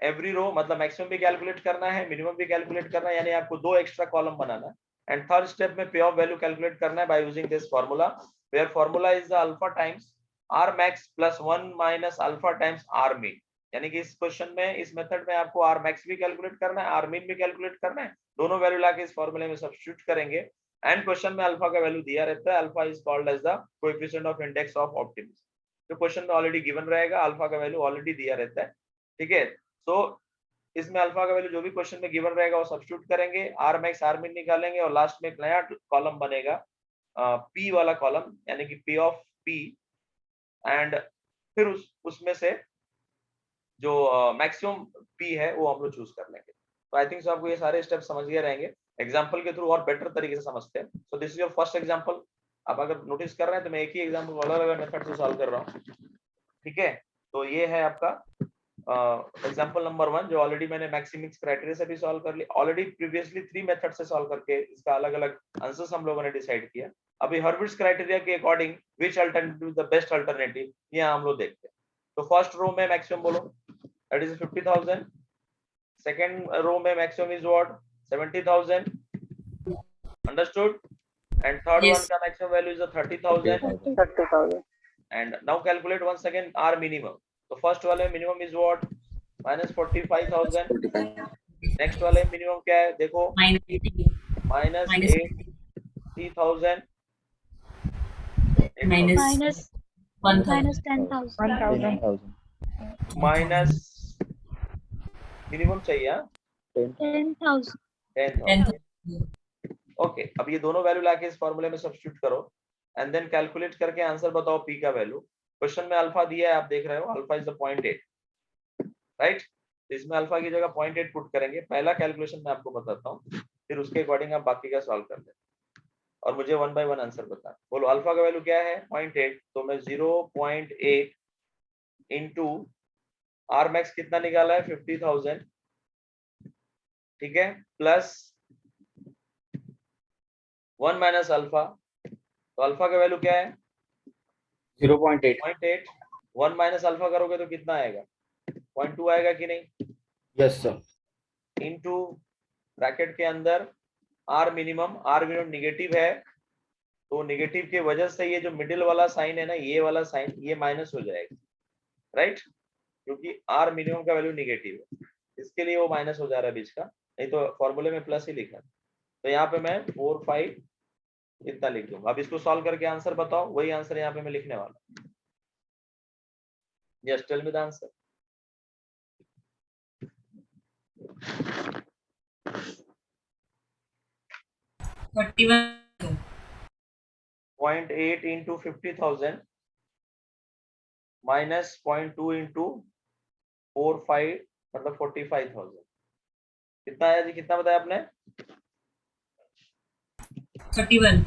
every row. मतलब maximum भी calculate करना है, minimum भी calculate करना है, यानी आपको दो extra column बनाना है. And third step में payoff value calculate करना है by using this formula, where formula is the alpha times R max plus 1 minus alpha times R min. यानी कि इस क्वेश्चन में, इस मेथड में आपको R max भी कैलकुलेट करना है, R min भी कैलकुलेट करना है, दोनों वैल्यू लाके इस फॉर्मूले में सब्स्टिट्यूट करेंगे. एंड क्वेश्चन में अल्फा का वैल्यू दिया रहता है. Alpha is called as the coefficient of index of optimism. तो क्वेश्चन में ऑलरेडी गिवन रहेगा, अल्फा का वैल्यू ऑलरेडी दिया रहता है. ठीक है, सो इसमें अल्फा का वैल्यू जो भी क्वेश्चन में गिवन रहेगा वो सब्स्टिट्यूट करेंगे, R max R min निकालेंगे, और लास्ट में एक नया कॉलम बनेगा P वाला कॉलम, यानी कि P ऑफ P, एंड फिर उसमें से जो मैक्सिमम P है वो हम लोग चूज कर लेंगे. तो आई थिंक आपको ये सारे स्टेप समझ गए रहेंगे. एग्जांपल के थ्रू और बेटर तरीके से समझते हैं. सो this is your first example. आप अगर नोटिस कर रहे हैं तो मैं एक ही एग्जांपल अलग अलग मेथड से सॉल्व कर रहा हूँ. ठीक है, तो ये है आपका एग्जांपल नंबर 1, जो ऑलरेडी मैंने मैक्सिमिक्स क्राइटेरिया से भी सॉल्व कर लिया. ऑलरेडी प्रीवियसली 3 मेथड से सॉल्व करके इसका अलग अलग आंसर्स हम लोगों ने डिसाइड किया. अभी हर्विट्ज क्राइटेरिया के according which alternative is the best alternative, ये हम लोग देखते हैं. तो फर्स्ट रो में मैक्सिमम बोलो, that is 50,000. Second row में maximum is what? 70,000. Understood? And third Yes. one का maximum value is 30,000. 30,000. And now calculate once again R minimum. So first वाले minimum is what? Minus 45,000. 45. Next वाले minimum क्या है? देखो, minus 80,000. minus 10,000, 1,000. Minus minimum चाहिए, हाँ, 10,000, 10,000. Okay, अब ये दोनों वैल्यू लाके इस फॉर्मूले में सब्स्टिट्यूट करो, एंड देन कैलकुलेट करके आंसर बताओ पी का वैल्यू. क्वेश्चन में अल्फा दिया है, आप देख रहे हो, अल्फा इज द 0.8, राइट. इसमें अल्फा की जगह 0.8 पुट करेंगे. पहला कैलकुलेशन मैं आपको बताता हूँ, फिर उसके अकॉर्डिंग आप बाकी का सॉल्व कर लें और मुझे 1 बाय 1 आंसर बता. बोलो अल्फा का वैल्यू क्या है? 0.8. तो मैं 0.8 इंटू R max कितना निकाला है? 50,000. ठीक है, प्लस 1 माइनस अल्फा. तो अल्फा का वैल्यू क्या है? 0.8. 0.8. 1 माइनस अल्फा करोगे तो कितना आएगा? 0.2 आएगा कि नहीं? Yes sir. इनटू ब्रैकेट के अंदर R minimum. R minimum negative है, तो निगेटिव की वजह से ये जो मिडिल वाला साइन है ना, ये वाला साइन, ये माइनस हो जाएगा, राइट, क्योंकि R मिनिमम का वैल्यू निगेटिव है, इसके लिए वो माइनस हो जा रहा है बीच का, नहीं तो फॉर्मूले में प्लस ही लिखा. तो यहाँ पे मैं 4 5 इतना लिख दूंगा. अब इसको सॉल्व करके आंसर बताओ. वही आंसर यहाँ पे मैं लिखने वाला. Yes, tell me the answer. $41,000. 0.8 into 50,000 minus 0.2 into 4 5 मतलब 45,000. कितना आया जी? कितना बताया आपने? 31,000.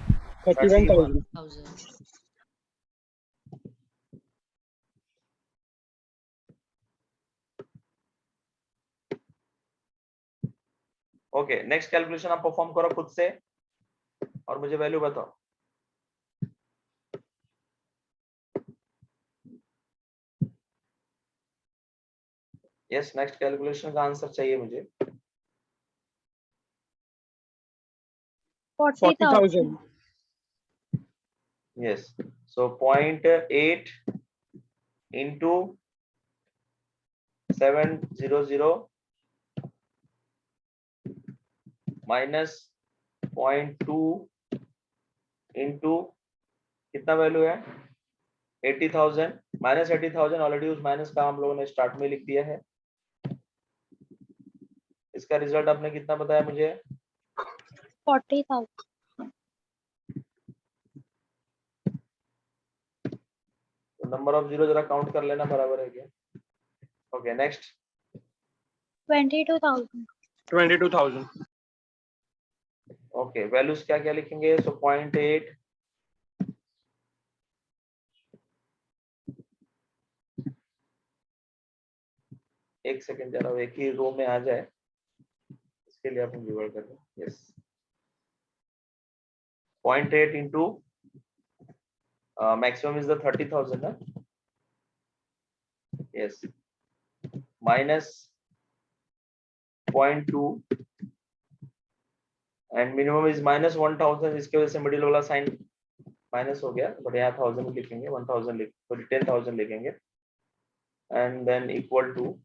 ओके, नेक्स्ट कैलकुलेशन आप परफॉर्म करो खुद से और मुझे वैल्यू बताओ। यस, नेक्स्ट कैलकुलेशन का आंसर चाहिए मुझे। 40,000. Yes. So 0.8 into 700 minus 0.2 into कितना वैल्यू है 80,000 माइनस 80,000 ऑलरेडी उस माइनस का हम लोगों ने स्टार्ट में लिख दिया है। इसका रिजल्ट आपने कितना बताया मुझे? 40,000. नंबर ऑफ जीरो जरा काउंट कर लेना, बराबर है क्या? Okay, next 22,000. 22,000. ओके, वैल्यूज क्या क्या लिखेंगे? सो 0.8 एक सेकेंड जरा एक ही रो में आ जाए, इसके लिए अपन जुगाड़ कर रहे हैं। Yes, 0.8 into maximum is the 30,000 ना? Yes, minus 0.2 and minimum is minus 1,000। इसके वजह से मिडिल वाला साइन माइनस हो गया, बट यहाँ 1000 लिखेंगे, 1000 लिख, सॉरी 10,000 लिखेंगे and then equal to,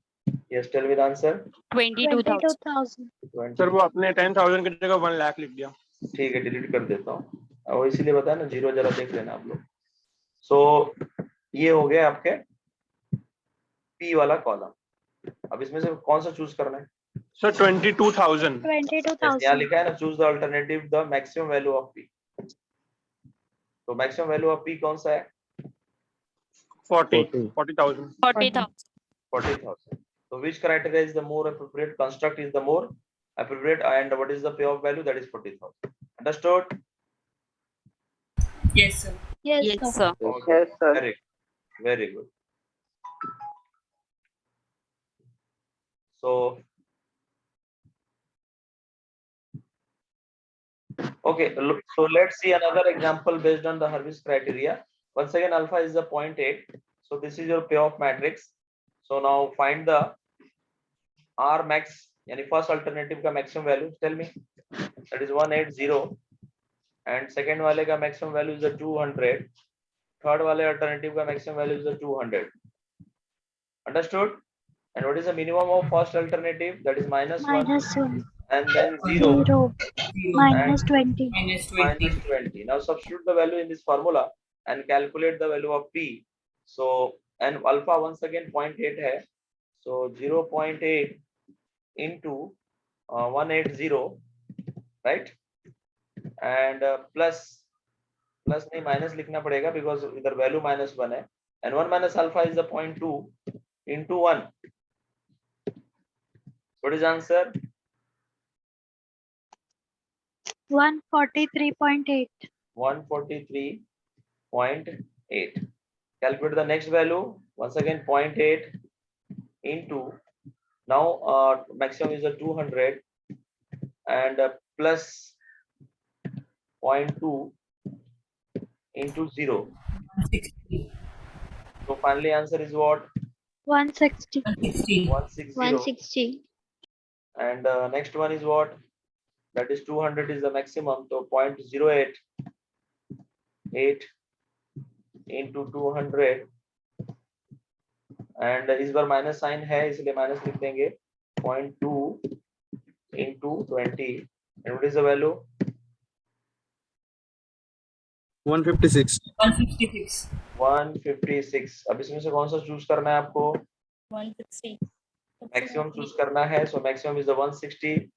yes tell me the answer. 22,000. 22,000. Sir वो आपने 10,000 की जगह 1 लाख लिख दिया। ठीक है, डिलीट कर देता हूँ, और इसीलिए बताया ना, जीरो जरा देख लेना आप लोग। सो ये हो गया आपके पी वाला कॉलम। अब इसमें से कौन सा चूज करना है? सर 22,000। 22,000. यहाँ लिखा है ना, choose the alternative the maximum value of P. तो मैक्सिमम वैल्यू ऑफ पी कौन सा है? 40,000। 40,000. 40,000. So which criteria is the more appropriate? Construct is the more appropriate, and what is the payoff value? That is 40,000. Understood? Yes, sir. Yes, Yes, sir. sir. Okay. Yes, sir. Very good. So okay, look, so let's see another example based on the Hurwitz criteria. Once again, alpha is the 0.8. So this is your payoff matrix. So now find the R max, yani first alternative ka maximum value. Tell me. That is 180. And second wale ka maximum value is the 200. Third wale alternative ka maximum value is the 200. Understood? And what is the minimum of first alternative? That is -1. -1. And then 0. 0. -20. -20. Now substitute the value in this formula and calculate the value of P. So, and alpha once again 0.8 hai. So 0.8 into 180, right? And plus नहीं minus लिखना पड़ेगा because इधर value -1 है. And 1 minus alpha is the 0.2 into 1. What is the answer? 143.8. 143.8. Calculate the next value. Once again 0.8 into, now maximum is a 200 and plus 0.2 into 0. So finally answer is what? 160. 160. And next one is what? That is 200 is the maximum. So 0.08 into 200. And इस बार minus sign है इसलिए minus लिख देंगे. 0.2 into 20. And what is the value? 156. 156. अब इसमें से कौन सा चूज करना है आपको? 160. मैक्सिमम चूज करना है. So maximum is the 160.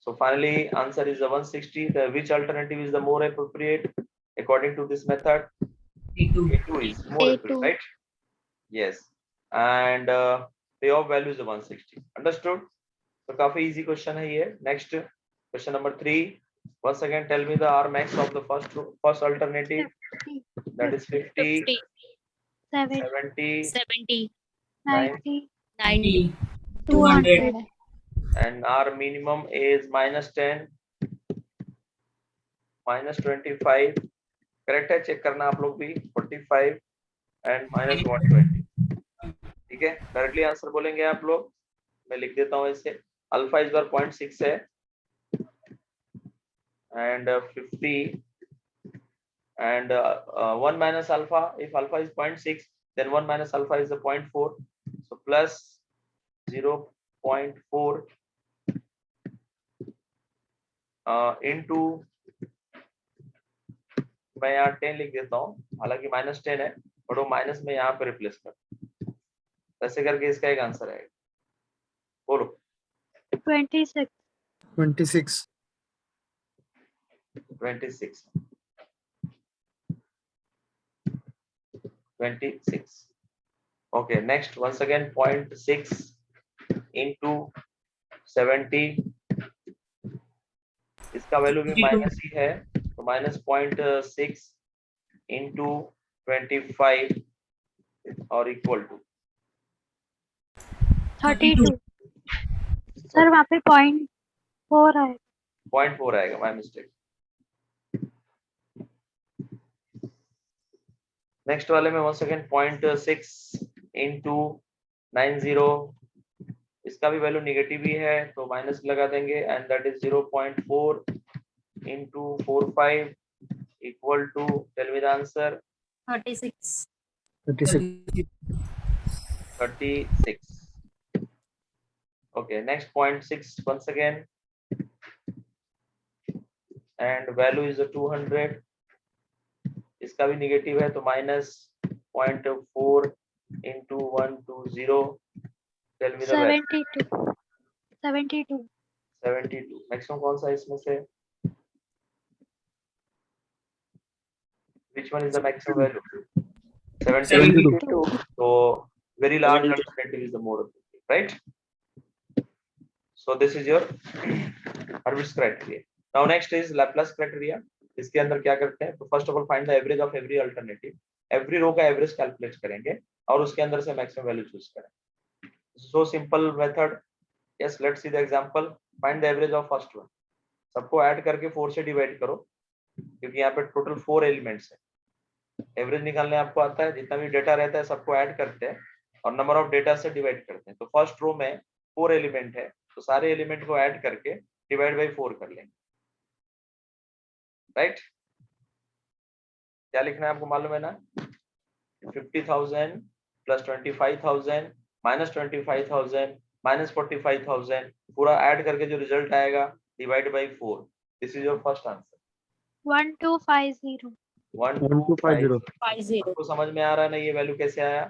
So finally answer is the 160. The which alternative is the more appropriate according to this method? A2 is more appropriate, right? Yes. And payoff value is the 160. Understood? So काफी easy question है ये. Next question number 3. Once again tell me the R max of the first alternative. 50. That is 50, 70. 70, 70. 90. 90. 200. and our minimum is -10, -25. Correct है, check करना आप लोग भी. 45 and -120. ठीक है, करेक्टली आंसर बोलेंगे आप लोग. मैं लिख देता हूँ इसे. अल्फा इस बार 0.6 है and 50 and 1 minus alpha. If alpha is 0.6, then 1 minus alpha is the 0.4, so plus 0.4 into, मैं यहाँ 10 लिख देता हूँ, हालांकि -10 है बट वो माइनस में यहाँ पे रिप्लेस कर, ऐसे करके इसका एक आंसर आएगा. बोलो. 26. 26. 26. 26. Okay, next once again 0.6 into 70. इसका वैल्यू भी माइनस ही है, तो -0.6 into 25 और इक्वल टू 32. सर वहाँ पे 0.4 है. 0.4 आएगा, माय मिस्टेक. नेक्स्ट वाले में once again 0.6 into 90. इसका भी वैल्यू निगेटिव ही है तो माइनस लगा देंगे and that is 0.4 into 45 equal to, tell me the answer. 36. 36. 36. Okay, next 0.6 once again and value is 200. इसका भी निगेटिव है तो -0.4 into 120. Tell me the value. 72. 72. 72. Maximum कौन सा है इसमें से? Which one is the maximum value? 72. So very large alternative is the more effective, right? So this is your Hurwitz criteria. Now next is Laplace criteria. इसके अंदर क्या करते हैं, तो first of all find the average of every alternative. Every row का average calculate करेंगे और उसके अंदर से मैक्सिमम वैल्यू चूज करें. So simple method. Yes, let's see the example. Find the average of first one. सबको ऐड करके 4 से डिवाइड करो क्योंकि यहाँ पे टोटल 4 एलिमेंट्स है. एवरेज निकालने आपको आता है, जितना भी डेटा रहता है सबको ऐड करते हैं और नंबर ऑफ डेटा से डिवाइड करते हैं. तो फर्स्ट रो में 4 एलिमेंट है तो सारे एलिमेंट को ऐड करके डिवाइड बाई 4 कर लेंगे. राइट, क्या लिखना है आपको मालूम है ना. 50,000 प्लस 25,000 माइनस 25,000 माइनस 45,000 पूरा ऐड करके जो रिजल्ट आएगा divide by 4. This is your first answer. 1250. 1250. 50. आपको समझ में आ रहा है ना ये वैल्यू कैसे आया?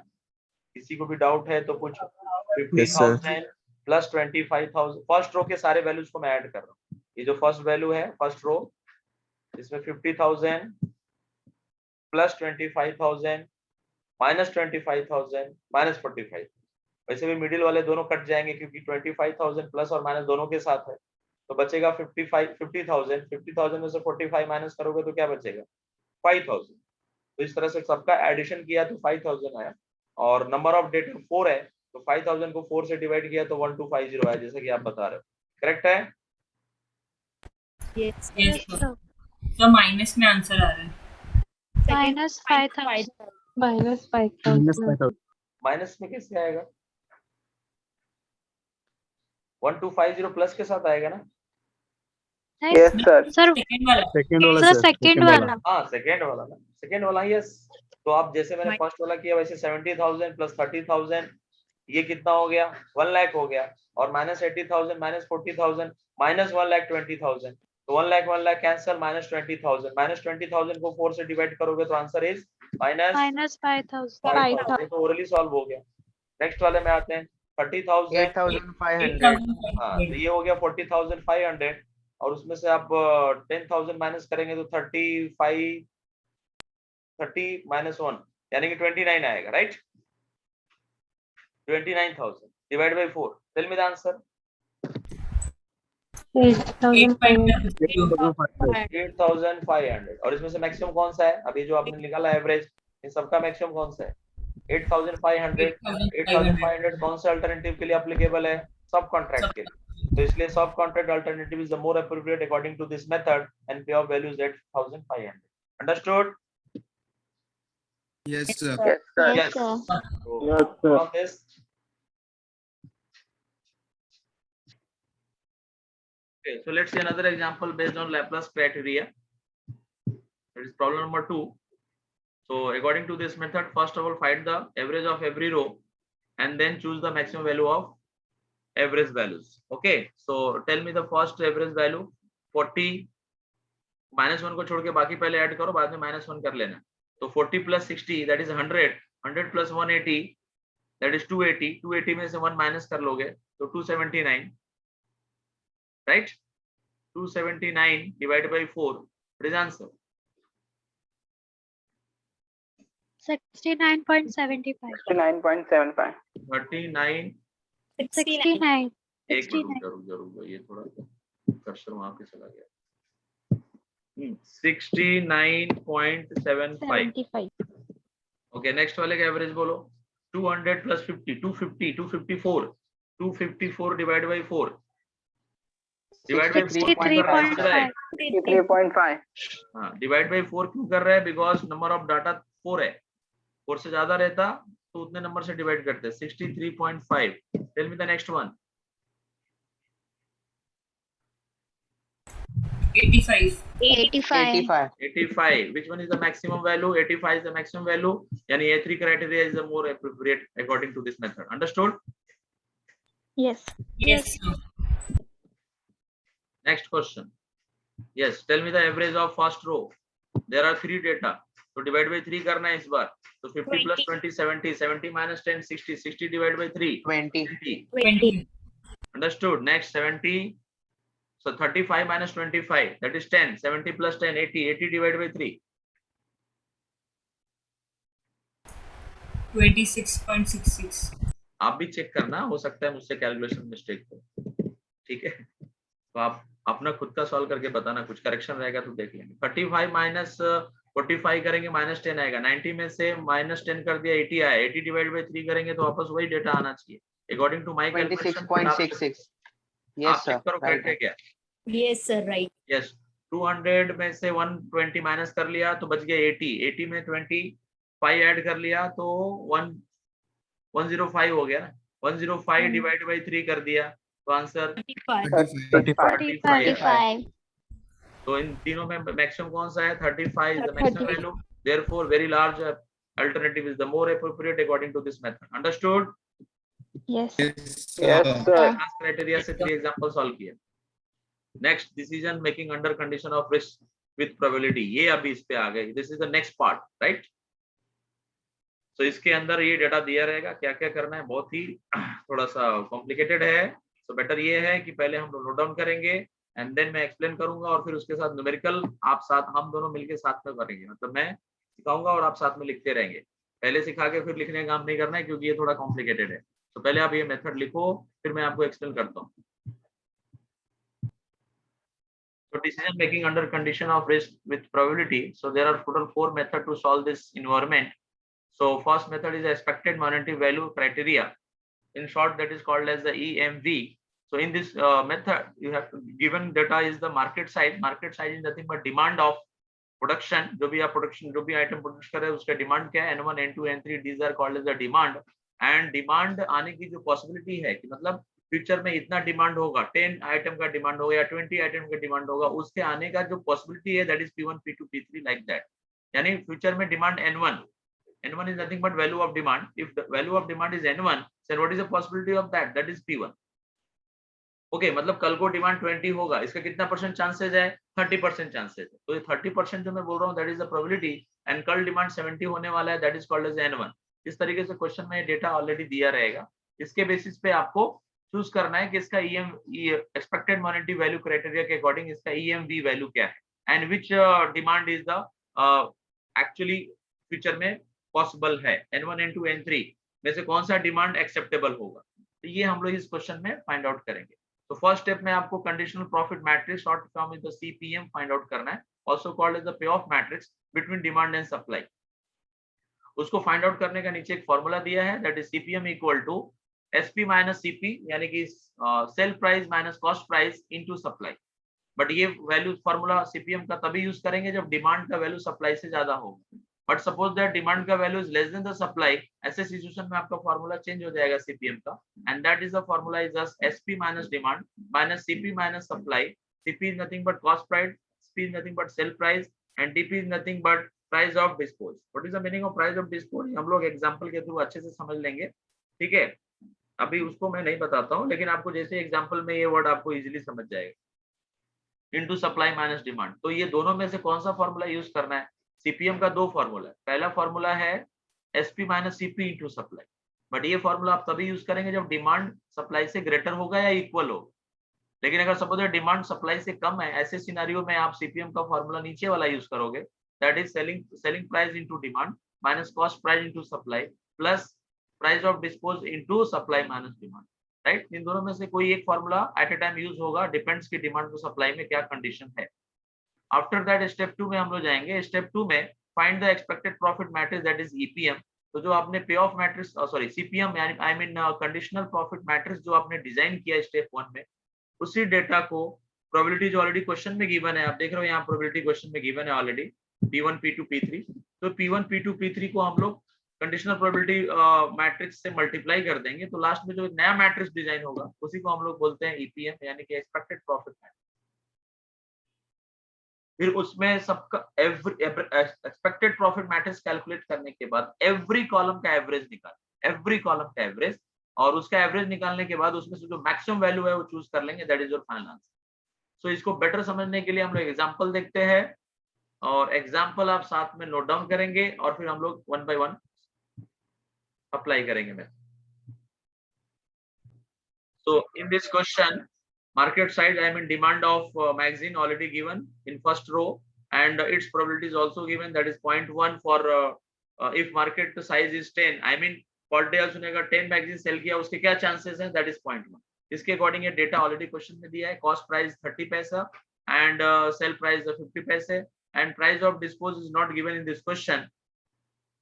किसी को भी डाउट है तो पूछो. Yes, sir. 50,000 plus 25,000. First row के सारे वैल्यूज को मैं ऐड कर रहा हूँ. ये जो फर्स्ट वैल्यू है फर्स्ट रो, इसमें 50,000 प्लस 25,000 माइनस 25,000 माइनस 45. वैसे भी मिडिल वाले दोनों कट जाएंगे क्योंकि 25,000 प्लस और माइनस दोनों के साथ है तो बचेगा 50,000. 50,000 में से 45 माइनस करोगे तो क्या बचेगा? 5,000. तो इस तरह से सबका एडिशन किया तो 5,000 आया और नंबर ऑफ डेटा 4 है तो 5,000 को 4 से डिवाइड किया तो 1250 आया, जैसे कि आप बता रहे हो. करेक्ट है? Yes. Yes, sir. तो माइनस में आंसर आ रहा है. Minus 5,000. minus Minus 5,000. 5,000. माइनस में कैसे आएगा? 1250 प्लस के साथ आएगा ना. Yes, sir. Sir, सेकंड वाला. Second वाला sir, sir. second वाला. हाँ, सेकेंड वाला ना. सेकेंड वाला यस. तो आप जैसे मैंने My- फर्स्ट वाला किया वैसे 70,000 प्लस 30,000 ये कितना हो गया? 1 लाख हो गया और माइनस 80,000 माइनस 40,000 माइनस 1,20,000. तो 1 लाख कैंसिल माइनस 20,000 माइनस 20,000 को 4 से डिवाइड करोगे तो आंसर इज माइनस Minus 5,000. 5,000. ये तो ओरली सॉल्व हो गया. नेक्स्ट वाले में आते हैं 30,000. 8,500. हाँ, तो ये हो गया 40,500 और उसमें से आप 10,000 माइनस करेंगे तो 30 माइनस 1 यानी कि 29 आएगा. Right, 29,000 divide by 4. Tell me the answer. 8,500 और इसमें से मैक्सिमम कौन सा है? अभी जो आपने निकाला एवरेज, इन सबका मैक्सिमम कौन सा है? 8,500. 8,500 कौन से अल्टरनेटिव के लिए एप्लीकेबल है? सब कॉन्ट्रैक्ट के लिए. तो इसलिए subcontract alternative is the more appropriate according to this method and पे of value is 8500. Understood? Yes, sir. Yes, sir. Yes. So, on this. Okay, so let's see another example based on Laplace criteria. That is problem number 2. So according to this method, first of all, find the average of every row and then choose the maximum value of average values. Okay, so tell me the first average value 40 -1 को छोड़ के बाकी पहले add करो, बाद में -1 कर लेना. तो 40 plus 60 that is 100. 100 plus 180 that is 280. 280 में से 1 माइनस कर लोगे तो 279, right? 279 divided by 4. What is answer? 69.75. 69.75. 39. 69. एक 69. जरूर ये थोड़ा कर्सर वहां पे चला गया. 69.75. 75. ओके, नेक्स्ट वाले का एवरेज बोलो. 200 plus 50 250 254 254 divided by 4 divided by 4 क्यों कर रहा है? 63.5. हाँ, डिवाइड बाई 4 क्यों कर रहा है? बिकॉज नंबर ऑफ डाटा 4 है. 4 से ज्यादा रहता तो उतने नंबर से डिवाइड करते. 63.5. Tell me the next one. 85. 85. Which one is the maximum value? 85 is the maximum value. Yani A3 criteria is the more appropriate according to this method. Understood? Yes. Yes, sir. Next question. Yes, tell me the average of first row. There are 3 data. So divide by 3 करना है इस बार. So 50 plus 20 70. 70 minus 10 60. 60 divided by 3 20. 20. Understood? Next 70. So 35 minus 25 that is 10. 70 plus 10 80. 80 divided by 3. 26.66. आप भी check करना, हो सकता है मुझसे कैलकुलेशन मिस्टेक हो. ठीक है, तो आप अपना खुद का सॉल्व करके बताना, कुछ करेक्शन रहेगा तो देख लेंगे. 35 माइनस 45 करेंगे -10 आएगा. 90 में से -10 कर दिया 80 आया. 80 डिवाइड बाय 3 करेंगे तो वापस वही डेटा आना चाहिए according to my calculation. 26.66. Yes, sir. करो करेक्ट है क्या? Yes, sir, right. यस. 200 में से 120 माइनस कर लिया तो बच गया 80. 80 में 25 ऐड कर लिया तो 105 हो गया. 105 डिवाइड बाय 3 कर दिया तो आंसर 35. तो इन तीनों में मैक्सिमम कौन सा है? 35 is the maximum value. Therefore, very large alternative is the more appropriate according to this method. Understood? Yes. Yes, sir. Criteria से 3 example solve किए. Next, decision making under condition of risk with probability. ये अभी इस पे आ गए. This is the next part, right? So इसके अंदर ये डेटा दिया रहेगा, क्या क्या करना है. बहुत ही थोड़ा सा कॉम्प्लिकेटेड है. So बेटर ये है कि पहले हम नोट डाउन करेंगे एंड देन मैं एक्सप्लेन करूंगा और फिर उसके साथ न्यूमेरिकल आप साथ हम दोनों मिलके साथ में करेंगे. मतलब मैं सिखाऊंगा और आप साथ में लिखते रहेंगे. पहले सिखा के फिर लिखने का काम नहीं करना है क्योंकि ये थोड़ा कॉम्प्लिकेटेड है. तो पहले आप ये मेथड लिखो, फिर मैं आपको एक्सप्लेन करता हूँ. So decision making under condition of risk with probability. So there are total 4 methods to solve this environment. So first method is expected monetary value criteria. In short, that is called as the EMV. So in this method, you have to, given data is the market size. Market size is nothing but demand of production. जो भी आप production, जो भी item produce कर रहे हैं उसका demand क्या है? N1, N2, N3, these are called as the demand. And demand आने की जो possibility है कि मतलब फ्यूचर में इतना डिमांड होगा, 10 आइटम का डिमांड होगा या 20 आइटम का डिमांड होगा, उसके आने का जो पॉसिबिलिटी है that is P1, P2, P3 like that. यानी फ्यूचर में demand N1 is nothing but value of demand. If the value of demand is N1, then what is the possibility of that? That is P1. Okay, मतलब कल को demand 20 होगा, इसका कितना percent chances है? 30% chances है. तो ये 30% जो मैं बोल रहा हूँ that is the probability. And कल डिमांड 70 होने वाला है, that is called as N1. इस तरीके से क्वेश्चन में डेटा ऑलरेडी दिया रहेगा. इसके बेसिस पे आपको चूज करना है कि इसका एक्सपेक्टेड मॉनेटरी वैल्यू क्राइटेरिया के अकॉर्डिंग इसका EMV वैल्यू क्या है and which demand is the actually future में पॉसिबल है. N1, N2, N3 में से कौन सा डिमांड एक्सेप्टेबल होगा. तो ये हम लोग इस क्वेश्चन में फाइंड आउट करेंगे. तो फर्स्ट स्टेप में आपको conditional profit matrix short form is the CPM find out करना है. ऑल्सो कॉल्ड एज द पे off matrix between demand and supply. उसको फाइंड आउट करने का नीचे एक फॉर्मूला दिया है that is CPM equal to SP minus CP यानी कि sell price minus cost price into supply. But ये वैल्यू फॉर्मूला CPM का तभी यूज करेंगे जब डिमांड का वैल्यू सप्लाई से ज्यादा हो। बट सपोज दैट डिमांड का value is less than the supply, ऐसे सिचुएशन में आपका फॉर्मूला चेंज हो जाएगा CPM का, and that is the formula is just SP minus demand minus CP minus supply. CP is nothing but cost price, SP is nothing but sell price, and DP is nothing but price of dispose. What is the meaning of price of dispose? हम लोग example के through अच्छे से समझ लेंगे, ठीक है। अभी उसको मैं नहीं बताता हूँ, लेकिन आपको जैसे एग्जांपल में ये वर्ड आपको इजीली समझ जाएगा। इनटू सप्लाई माइनस डिमांड, तो ये दोनों में से कौन सा फॉर्मूला यूज करना है? CPM का दो फॉर्मूला है। पहला फॉर्मूला है SP minus CP into supply, but ये फॉर्मूला आप तभी यूज करेंगे जब डिमांड सप्लाई से ग्रेटर होगा या इक्वल हो। लेकिन अगर सपोज डिमांड सप्लाई से कम है, ऐसे सिनेरियो में आप CPM का फॉर्मूला नीचे वाला यूज करोगे, that is selling price into demand minus cost price into supply plus price of dispose into supply minus demand, right. इन दोनों में से कोई एक formula at a time use होगा, डिपेंड्स की डिमांड टू सप्लाई में क्या कंडीशन है। आफ्टर दैट स्टेप 2 में हम लोग जाएंगे। स्टेप 2 में find the expected profit matrix, that is EPM। तो जो आपने पे ऑफ मैट्रिक्स सॉरी CPM यानी I mean conditional profit matrix जो आपने डिजाइन किया स्टेप 1 में, उसी डेटा को प्रोबेबिलिटी जो ऑलरेडी क्वेश्चन में गिवन है, आप देख रहे हो यहाँ प्रोबेबिलिटी क्वेश्चन में गिवन है ऑलरेडी P1 P2 P3। तो P1 P2 P3 को हम लोग कंडीशनल प्रोबेबिलिटी मैट्रिक्स से मल्टीप्लाई कर देंगे, तो लास्ट में जो नया मैट्रिक्स डिजाइन होगा उसी को हम लोग बोलते हैं EPM यानी कि एक्सपेक्टेड प्रॉफिट मैट्रिक्स। फिर उसमें सबका एक्सपेक्टेड प्रॉफिट मैट्रिक्स कैलकुलेट करने के बाद एवरी कॉलम का एवरेज निकाल, और उसका एवरेज निकालने के बाद उसमें से जो मैक्सिमम वैल्यू है वो चूज कर लेंगे, that is your final answer. So इसको बेटर समझने के लिए हम लोग एग्जांपल देखते हैं, और एग्जांपल आप साथ में नोट डाउन करेंगे और फिर हम लोग 1 by 1 अप्लाई करेंगे। मैं so in this question market size, I mean demand of magazine already given in first row, and its probability is also given, that is 0.1 for if market size is 10, I mean per day सुनेगा 10 magazine cell किया, उसके क्या chances हैं, that is 0.1। इसके according ये data already question में दिया है। कॉस्ट प्राइस 30 पैसा एंड सेल प्राइस 50 पैसे, and price of dispose is not given in this question,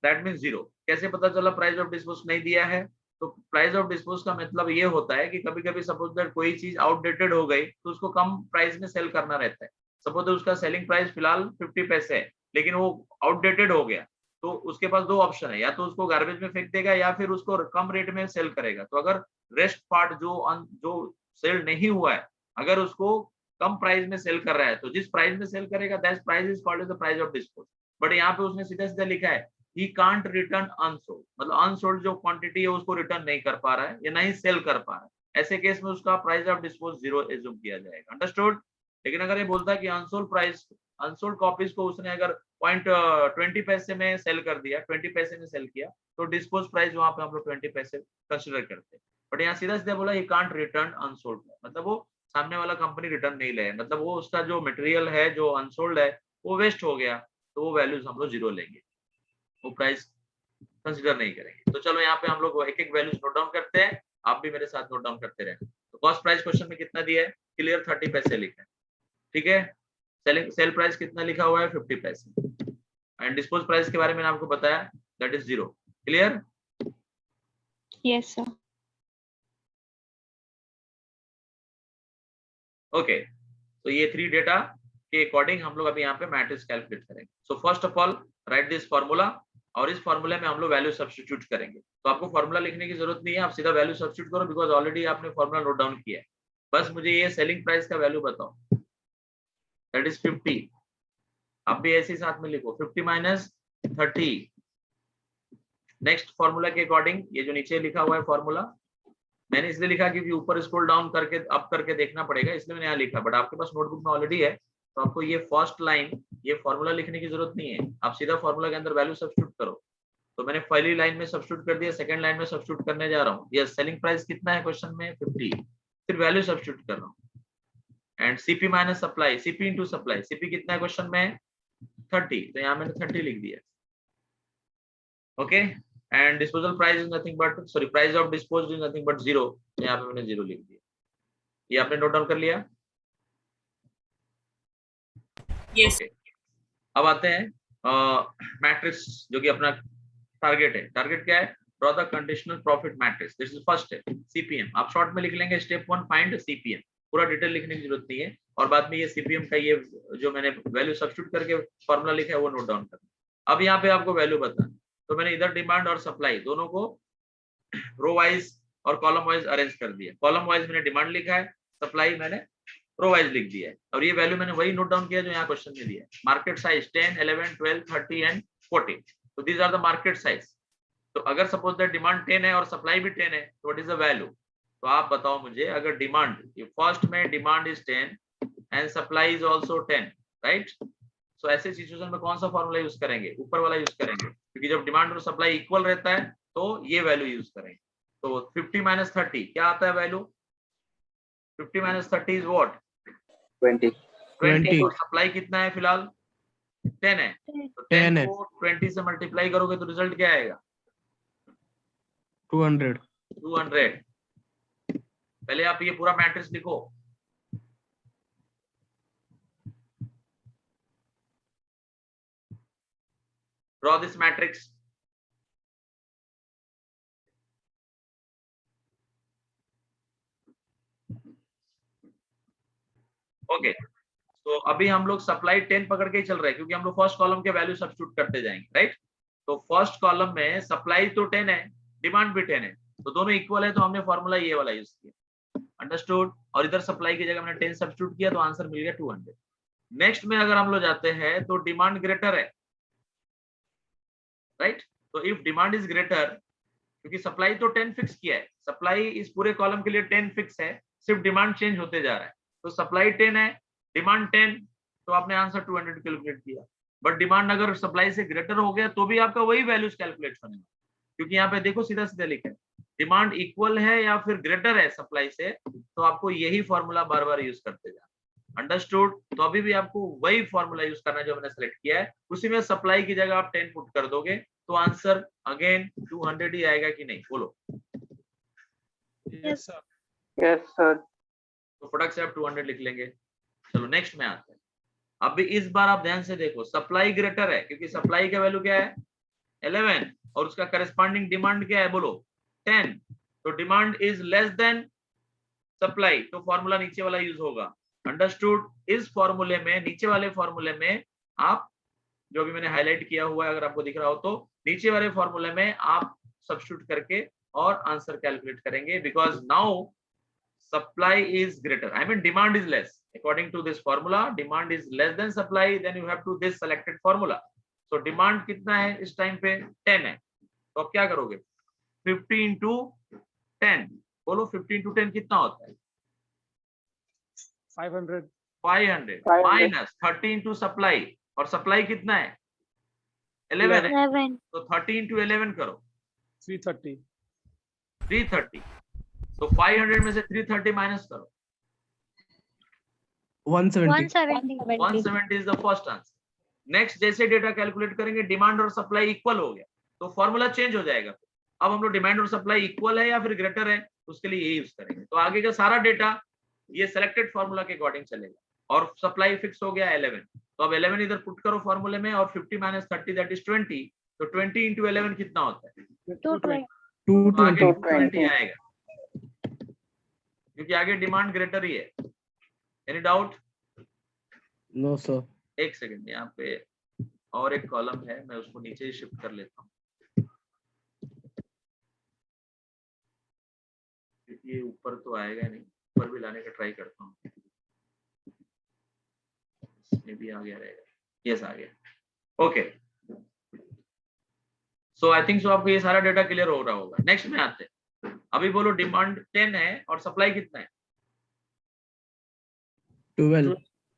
that means 0। कैसे पता चला प्राइस ऑफ डिस्पोज नहीं दिया है? तो प्राइस ऑफ डिस्पोज का मतलब ये होता है कि कभी कभी सपोज दैट कोई चीज आउटडेटेड हो गई तो उसको कम प्राइस में सेल करना रहता है। सपोज उसका सेलिंग प्राइस फिलहाल 50 पैसे है, लेकिन वो आउटडेटेड हो गया, तो उसके पास दो ऑप्शन है, या तो उसको गार्बेज में फेंक देगा या फिर उसको कम रेट में सेल करेगा। तो अगर रेस्ट पार्ट जो सेल नहीं हुआ है, अगर उसको कम प्राइस में सेल कर रहा है, तो जिस प्राइस में सेल करेगा that price is called as the price of dispose. But यहाँ पे उसने सीधा सीधा लिखा है he can't return unsold, मतलब अनसोल्ड जो क्वांटिटी है उसको रिटर्न नहीं कर पा रहा है या नहीं सेल कर पा रहा है। ऐसे केस में उसका प्राइस ऑफ डिस्पोज 0 एज्यूम किया जाएगा, अंडरस्टूड। लेकिन अगर ये बोलता है कि अनसोल्ड कॉपीज को उसने अगर 20 पैसे में सेल कर दिया, 20 पैसे में सेल किया, तो डिस्पोज प्राइस वहां पे हम लोग 20 पैसे कंसिडर करते हैं। बट यहाँ सीधा सीधा बोला he can't return unsold, मतलब वो सामने वाला कंपनी रिटर्न नहीं ले, मतलब वो उसका जो मटेरियल है जो अनसोल्ड है वो वेस्ट हो गया, तो वो वैल्यूज हम लोग 0 लेंगे, वो प्राइस कंसीडर नहीं करेंगे। तो चलो यहाँ पे हम लोग एक एक वैल्यूज नोट डाउन करते हैं, आप भी मेरे साथ नोट डाउन करते रहे। तो कॉस्ट प्राइस क्वेश्चन में कितना दिया है? क्लियर 30 पैसे लिखा है, ठीक है। सेल प्राइस कितना लिखा हुआ है? 50 पैसे, एंड डिस्पोज प्राइस के बारे में आपको बताया, that is 0। Clear? Yes, sir. Okay, तो ये 3 डेटा के अकॉर्डिंग हम लोग अभी यहाँ पे मैट्रिक्स कैलकुलेट करेंगे। सो first of all right this formula, और इस फॉर्मूले में हम लोग वैल्यू सब्स्टिट्यूट करेंगे। तो आपको फॉर्मूला लिखने की जरूरत नहीं है, आप सीधा वैल्यू सब्स्टिट्यूट करो, बिकॉज ऑलरेडी आपने फॉर्मूला नोट डाउन किया है। बस मुझे ये सेलिंग प्राइस का वैल्यू बताओ, दैट इज 50। आप भी ऐसे साथ में लिखो 50 माइनस 30। नेक्स्ट फॉर्मूला के अकॉर्डिंग ये जो नीचे लिखा हुआ है फॉर्मूला, मैंने इसलिए लिखा क्योंकि ऊपर स्क्रॉल डाउन करके अप करके देखना पड़ेगा, इसलिए मैंने यहाँ लिखा, बट आपके पास नोटबुक में ऑलरेडी है, तो आपको ये फर्स्ट लाइन ये फॉर्मूला लिखने की जरूरत नहीं है, आप सीधा फॉर्मूला के अंदर वैल्यू सब्स्टिट्यूट करो। तो मैंने पहली लाइन में सब्स्टिट्यूट कर दिया, सेकंड लाइन में सब्स्टिट्यूट करने जा रहा हूँ। यस, सेलिंग प्राइस कितना है क्वेश्चन में? 50, फिर वैल्यू सब्स्टिट्यूट कर रहा हूँ, and CP minus supply, CP into supply, CP कितना है क्वेश्चन में? 30, तो यहाँ मैंने 30 लिख दिया, okay. And disposal price is nothing but sorry price of dispose is nothing but 0, तो यहाँ पे मैंने 0 लिख दिया। ये आपने नोट डाउन कर लिया? Yes. Okay. अब आते हैं मैट्रिक्स जो कि अपना टारगेट है। टारगेट क्या है? Draw the conditional profit matrix, this is first step CPM. आप शॉर्ट में लिख लेंगे स्टेप 1 फाइंड सीपीएम, पूरा डिटेल लिखने की जरूरत नहीं है, और बाद में ये सीपीएम का ये जो मैंने वैल्यू सब्स्टिट्यूट करके फॉर्मूला लिखा है वो नोट डाउन करना। अब यहाँ पे आपको वैल्यू बताना, तो मैंने इधर डिमांड और सप्लाई दोनों को रो वाइज और कॉलम वाइज अरेंज कर दिया। कॉलम वाइज मैंने डिमांड लिखा है, सप्लाई मैंने रो वाइज लिख दिया है, और ये वैल्यू मैंने वही नोट डाउन किया जो यहाँ क्वेश्चन में दिया है। मार्केट साइज 10, 11, 12, 30 एंड 40, तो these are the market size. तो अगर सपोज दैट डिमांड 10 है और सप्लाई भी 10 है, तो व्हाट इज द वैल्यू? तो आप बताओ मुझे, अगर डिमांड फर्स्ट में demand is 10 and supply is also 10, right? So ऐसे सिचुएशन में कौन सा फॉर्मूला यूज करेंगे? ऊपर वाला यूज करेंगे, क्योंकि जब डिमांड और सप्लाई इक्वल रहता है तो ये वैल्यू यूज करेंगे। तो 50 - 30 क्या आता है वैल्यू? 50 - 30 is what? 20. 20। और सप्लाई कितना है फिलहाल? 10 है, तो 10 है। को 20 से मल्टीप्लाई करोगे तो रिजल्ट क्या आएगा? 200. 200। पहले आप ये पूरा मैट्रिक्स लिखो। Draw this matrix. ओके, तो अभी हम लोग सप्लाई 10 पकड़ के ही चल रहे हैं, क्योंकि हम लोग फर्स्ट कॉलम के वैल्यू सब्स्टिट्यूट करते जाएंगे, राइट? तो फर्स्ट कॉलम में सप्लाई तो 10 है, डिमांड भी 10 है, तो दोनों इक्वल है, तो हमने फॉर्मूला ये वाला यूज किया, अंडरस्टूड? और इधर सप्लाई की जगह मैंने 10 सब्स्टिट्यूट किया, तो आंसर मिल गया 200। नेक्स्ट में अगर हम लोग जाते हैं तो डिमांड ग्रेटर है, राइट? तो इफ डिमांड इज ग्रेटर, क्योंकि सप्लाई तो 10 फिक्स किया है, सप्लाई इस पूरे कॉलम के लिए 10 फिक्स है, सिर्फ डिमांड चेंज होते जा रहा है। तो सप्लाई 10 है, डिमांड 10, तो आपने आंसर 200 कैलकुलेट किया। बट डिमांड अगर सप्लाई से ग्रेटर हो गया तो भी आपका वही वैल्यूज कैलकुलेट बनेगा, क्योंकि यहाँ पे देखो सीधा सीधा लिखा है, डिमांड इक्वल है या फिर ग्रेटर है सप्लाई से, तो आपको यही फॉर्मूला बार बार यूज करते जाना, अंडरस्टूड? तो अभी भी आपको वही फॉर्मूला यूज करना है जो मैंने सेलेक्ट किया है, उसी में सप्लाई की जगह आप 10 पुट कर दोगे, तो आंसर अगेन 200 ही आएगा कि नहीं? बोलो। Yes, sir. Yes, sir. तो फटाक से आप 200 लिख लेंगे। चलो नेक्स्ट में आते हैं। अभी इस बार आप ध्यान से देखो, सप्लाई ग्रेटर है, क्योंकि सप्लाई का वैल्यू क्या है? 11, और उसका करस्पॉन्डिंग डिमांड क्या है? बोलो 10। तो demand is less than supply, तो फॉर्मूला नीचे वाला यूज होगा, अंडरस्टूड? इस फॉर्मूले में, नीचे वाले फॉर्मूले में आप, जो भी मैंने हाईलाइट किया हुआ है अगर आपको दिख रहा हो, तो नीचे वाले फॉर्मूले में आप सब्स्टिट्यूट करके और आंसर कैलकुलेट करेंगे, because now supply is greater, I mean demand is less. According to this formula, demand is less than supply, then you have to this selected formula. So demand कितना है इस time पे? 10 है, तो आप क्या करोगे? 50 into 10, बोलो 50 into 10 कितना होता है? 500. 500 minus 30 into supply, और सप्लाई कितना है? 11 है, 11. तो 30 into 11 करो, 330. 330। तो 500 में से 330 माइनस करो, 170. 170. 170 is the first answer. Next जैसे डेटा कैलकुलेट करेंगे, डिमांड और सप्लाई इक्वल हो गया, तो फॉर्मूला चेंज हो जाएगा। अब हम लोग डिमांड और सप्लाई इक्वल है या फिर ग्रेटर है, उसके लिए ये यूज करेंगे। तो आगे का सारा डेटा ये सिलेक्टेड फॉर्मूला के अकॉर्डिंग चलेगा, और सप्लाई फिक्स हो गया 11, तो अब 11 इधर पुट करो फॉर्मूले में, और 50 - 30 दैट इज 20, तो 20 into 11 कितना होता है? 220. तो आगे 220. 220 आएगा, क्योंकि आगे डिमांड ग्रेटर ही है। Any doubt? No, sir. एक सेकंड, यहाँ पे और एक कॉलम है, मैं उसको नीचे ही शिफ्ट कर लेता हूँ, क्योंकि ये ऊपर तो आएगा नहीं, ऊपर भी लाने का ट्राई करता हूँ, इसमें भी आ गया रहेगा, यस आ गया, okay. So I think so आपको ये सारा डेटा क्लियर हो रहा होगा। नेक्स्ट में आते हैं। अभी बोलो डिमांड 10 है और सप्लाई कितना है? 12.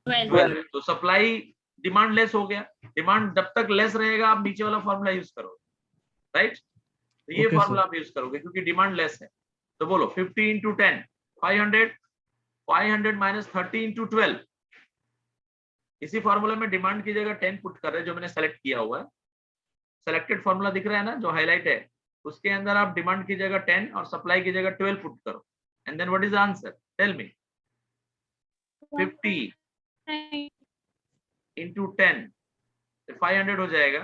12। तो सप्लाई, डिमांड लेस हो गया, डिमांड जब तक लेस रहेगा आप नीचे वाला फॉर्मूला यूज करोगे, राइट? तो ये Okay, फॉर्मूला आप यूज करोगे क्योंकि डिमांड लेस है। तो बोलो 50 into 10, 500, 500 minus 30 into 12। इसी फॉर्मूला में डिमांड की जगह 10 पुट कर रहे हैं, जो मैंने सेलेक्ट किया हुआ है। सेलेक्टेड फॉर्मूला दिख रहा है ना, जो हाईलाइट है, उसके अंदर आप डिमांड की जगह 10 और सप्लाई की जगह 12 पुट करो, and then what is answer? Tell me. 50 into 10, 500 हो जाएगा,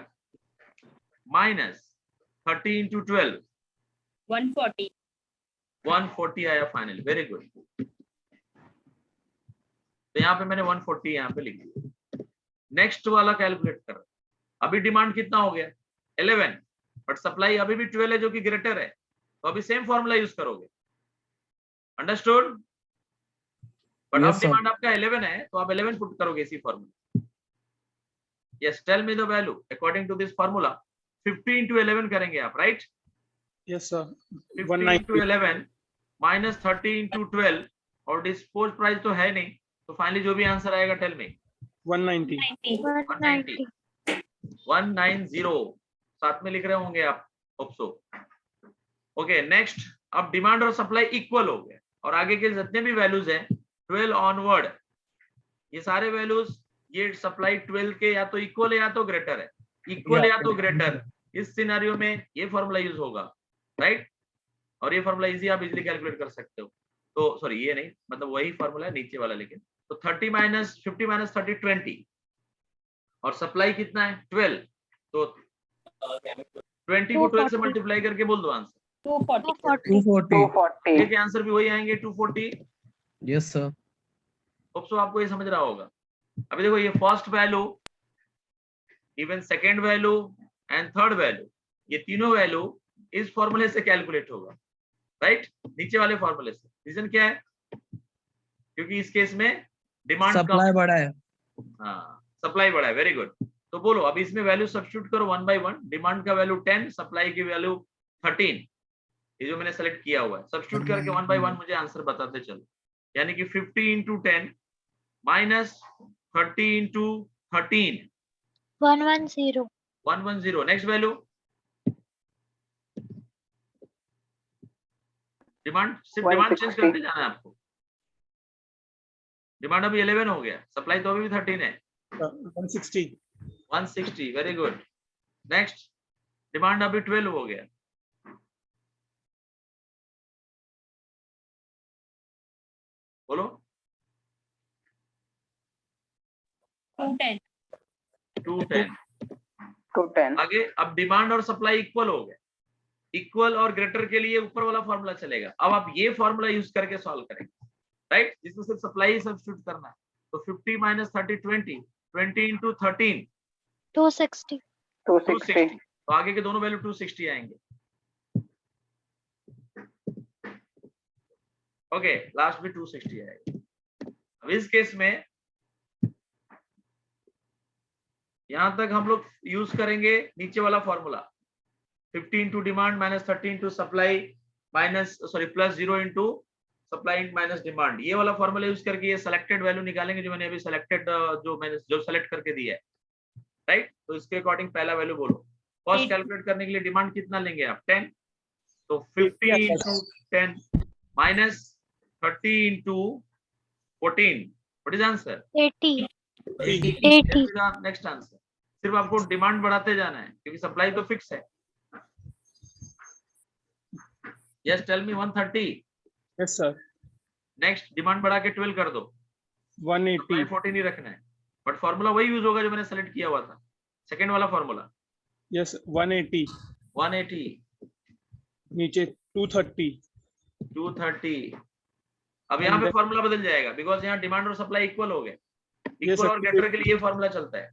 माइनस 30 into 12, 140. 140 आया फाइनल, वेरी गुड। तो यहाँ पे मैंने 140 यहाँ पे लिख दिया। नेक्स्ट वाला कैलकुलेट कर, अभी डिमांड कितना हो गया 11, बट सप्लाई अभी भी 12 है जो कि ग्रेटर है, तो अभी सेम फॉर्मूला यूज करोगे, अंडरस्टूड। बट Yes, अब sir. डिमांड आपका 11 है तो आप 11 पुट करोगे इसी formula. Yes, tell me the value according to this formula. 50 into 11 करेंगे आप, right? Yes, sir. 50 into 11 minus 30 into 12, और डिस्पोज प्राइस तो है नहीं, तो फाइनली जो भी आंसर आएगा टेल मी 190. 190 190 साथ में लिख रहे होंगे आप, होप सो। ओके, नेक्स्ट, अब डिमांड और सप्लाई इक्वल हो गए, और आगे के जितने भी वैल्यूज हैं 12 ऑनवर्ड, ये सारे वैल्यूज, ये सप्लाई 12 के या तो इक्वल है या तो ग्रेटर है, इक्वल या तो ग्रेटर, इस सिनेरियो में ये फॉर्मूला यूज होगा, राइट? और ये फॉर्मूला इजी, आप इजीली कैलकुलेट कर सकते हो। तो सॉरी, ये नहीं, मतलब वही फॉर्मूला है नीचे वाला, लेकिन तो 30 माइनस 50 माइनस 30 20, और सप्लाई कितना है 12, तो 20 को 12 से मल्टीप्लाई करके बोल दो आंसर। 240. 240. ये के आंसर भी वही आएंगे 240। Yes, sir. होप सो आपको ये समझ रहा होगा। अभी देखो, ये first value, even second value and third value, ये तीनों वैल्यू इस फॉर्मूले से कैलकुलेट होगा, राइट? नीचे वाले फॉर्मूले से। रीजन क्या है? क्योंकि इस केस में डिमांड Supply बड़ा है. हाँ, सप्लाई बड़ा है, वेरी गुड। तो बोलो, अब इसमें वैल्यू सब्स्टिट्यूट करो 1 by 1। डिमांड का वैल्यू 10, सप्लाई की वैल्यू 13, ये जो मैंने सेलेक्ट किया हुआ है, सब्स्टिट्यूट करके 1 by 1 मुझे आंसर बताते चलो। यानी कि 50 into 10 minus 30 into 13, 110. 110। Next value, demand, सिर्फ डिमांड चेंज करते जाना है आपको। डिमांड अभी 11 हो गया, सप्लाई तो अभी भी 13 है, 160. 160, वेरी गुड। नेक्स्ट, डिमांड अभी 12 हो गया, बोलो 210. 210। 210. आगे, अब डिमांड और सप्लाई इक्वल हो गए, इक्वल और ग्रेटर के लिए ऊपर वाला फॉर्मूला चलेगा। अब आप ये फॉर्मूला यूज करके सॉल्व करेंगे, राइट? जिसमें सिर्फ सप्लाई ही सब्स्टिट्यूट करना है। तो 50 माइनस 30 20, 20 into 13 260. 260. तो आगे के दोनों वैल्यू 260 आएंगे। ओके, लास्ट भी 260 आएगा। अब इस केस में यहां तक हम लोग यूज करेंगे नीचे वाला formula, 50 into demand minus 30 into supply minus plus 0 into supply minus demand. ये वाला फॉर्मूला यूज करके ये सिलेक्टेड वैल्यू निकालेंगे, जो मैंने अभी सिलेक्टेड, जो सेलेक्ट करके दिया है, राइट? तो इसके अकॉर्डिंग पहला वैल्यू बोलो। फर्स्ट कैलकुलेट करने के लिए डिमांड कितना लेंगे आप? 10, तो 50 into 10 minus 30 into 14, what is answer? 80. 80। Next answer. सिर्फ आपको डिमांड बढ़ाते जाना है, क्योंकि सप्लाई तो फिक्स है। Yes, tell me 130। Yes, sir. Next, demand बढ़ा के 12 कर दो, 180. 14 ही रखना है, बट फॉर्मूला वही यूज होगा जो मैंने सेलेक्ट किया हुआ था, सेकंड वाला फॉर्मूला। Yes, 180. 180, नीचे 230. 230। अब यहाँ पे फॉर्मूला बदल जाएगा, बिकॉज यहाँ डिमांड और सप्लाई इक्वल हो गए। Yes, equal sir. और ग्रेटर के लिए फॉर्मूला चलता है।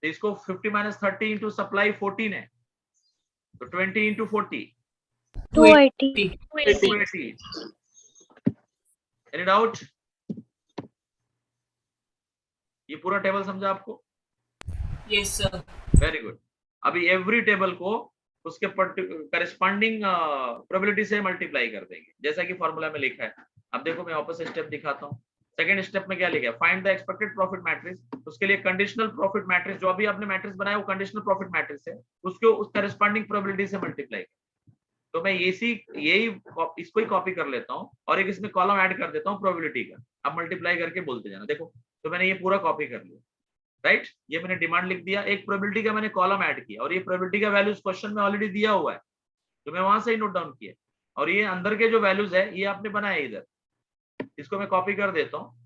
तो इसको 50 माइनस 30 इंटू सप्लाई 14 है, तो 20 इंटू 40, 280. 280। Any doubt? ये पूरा टेबल समझा आपको? Yes, sir. Very good. अभी एवरी टेबल को उसके करस्पॉन्डिंग प्रोबेबिलिटी से मल्टीप्लाई कर देंगे, जैसा कि फॉर्मूला में लिखा है। अब देखो, मैं वापस स्टेप दिखाता हूँ। सेकंड स्टेप में क्या लिखा है? Find the expected profit matrix. उसके लिए कंडीशनल प्रॉफिट मैट्रिक्स, जो अभी आपने मैट्रिक्स बनाया वो कंडीशनल प्रॉफिट मैट्रिक्स है, उसको उस करस्पॉन्डिंग प्रोबेबिलिटी से मल्टीप्लाई। तो मैं यही इसको ही कॉपी कर लेता हूँ और एक इसमें कॉलम ऐड कर देता हूँ प्रोबेबिलिटी का। अब मल्टीप्लाई करके बोलते जाना। देखो, तो मैंने ये पूरा कॉपी कर लिया, राइट? ये मैंने डिमांड लिख दिया, एक प्रोबेबिलिटी का मैंने कॉलम ऐड किया, और ये प्रोबेबिलिटी का वैल्यूज क्वेश्चन में ऑलरेडी दिया हुआ है, तो मैं वहां से ही नोट डाउन किया। और ये अंदर के जो वैल्यूज है ये आपने बनाया इधर, इसको मैं कॉपी कर देता हूँ,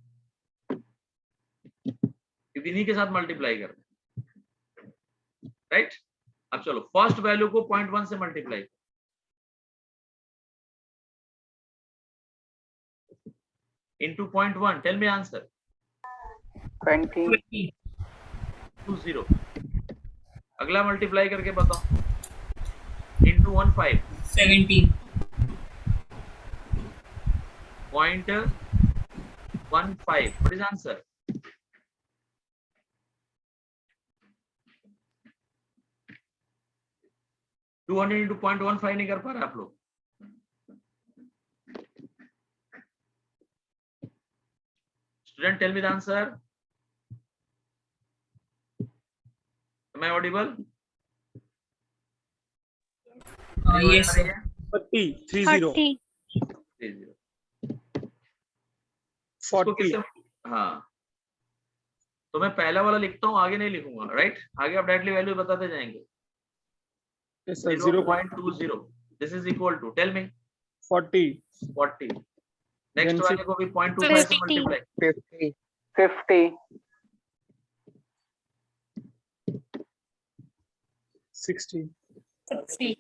क्योंकि इन्हीं के साथ मल्टीप्लाई कर दें, राइट? अब चलो, फर्स्ट वैल्यू को 0.1 से multiply, into 0.1. Tell me answer. 20. 20. 20. अगला मल्टीप्लाई करके बताओ. Into 15. 17. 0.15. What is answer? Two 200 into 0.15 नहीं कर पा रहे आप लोग. Student, tell me the answer. Am I audible? Yes, sir. 30. 30. 30. 40. हाँ, तो मैं पहला वाला लिखता हूँ, आगे नहीं लिखूंगा. राइट, आगे आप डायरेक्टली वैल्यू बताते जाएंगे. Yes, sir. 0.20. This is equal to, tell me. 40. 40. Next Then वाले को भी 0.25 से 50. मल्टीप्लाई. 50. 50. 60. 60.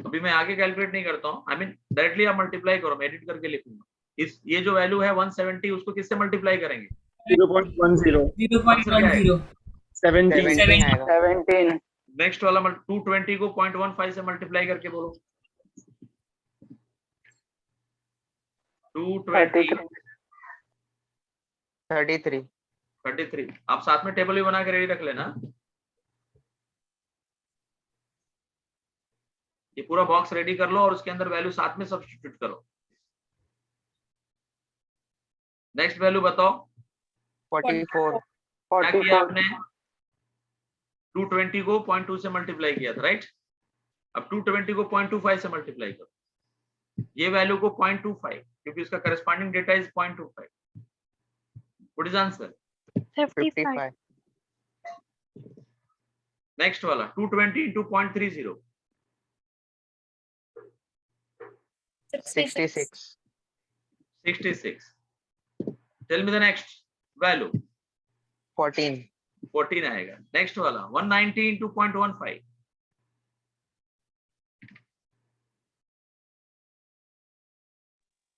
अभी मैं आगे कैलकुलेट नहीं करता हूँ. आई मीन डायरेक्टली आप मल्टीप्लाई करो, मैं एडिट करके लिखूंगा. इस ये जो वैल्यू है 170, उसको किससे मल्टीप्लाई करेंगे? 0.10. 0.10. 17. 17 आएगा. 17. नेक्स्ट वाला 220 को 0.15 से मल्टीप्लाई करके बोलो. 220. 33. 33. आप साथ में टेबल भी बना के रेडी रख लेना. ये पूरा बॉक्स रेडी कर लो और उसके अंदर वैल्यू साथ में सब्स्टिट्यूट करो. नेक्स्ट वैल्यू बताओ. 44. क्या किया 44. आपने? 220 को 0.2 से मल्टीप्लाई किया था. राइट, अब 220 को 0.25 से मल्टीप्लाई करो. ये वैल्यू को 0.25, क्योंकि इसका corresponding data is 0.25. What is answer? 55. 55. Next वाला 220 into 0.30. 66. 66. Tell me the next value. 14. 14 आएगा. नेक्स्ट वाला 190 into 0.15.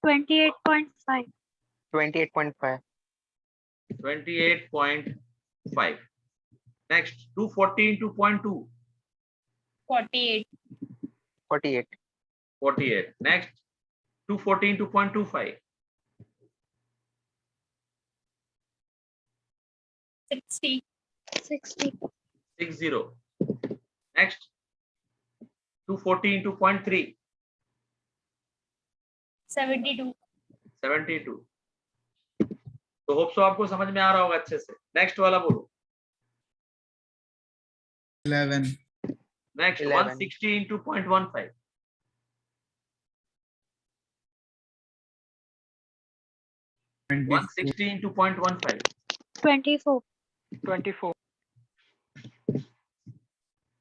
28.5. 28.5. 28.5. Next 240 into 0.2. 48. 48. 48. Next 240 into 0.25. 60. 60. 60. Next 240 into 0.3. 72. 72. तो होप सो आपको समझ में आ रहा होगा अच्छे से. नेक्स्ट वाला बोलो. 11. Next 11. 160 into 0.15. 160 into 0.15. 24. 24.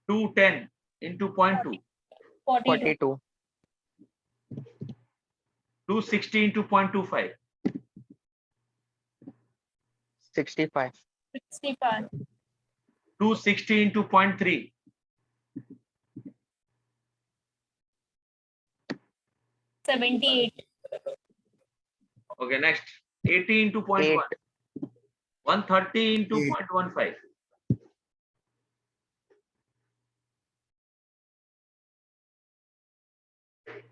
210 into 0.2. 42. 42. 260 into 0.25. 65. 65. 260 into 0.3. 78. Okay, next 80 into 0.1. 130 into 0.15.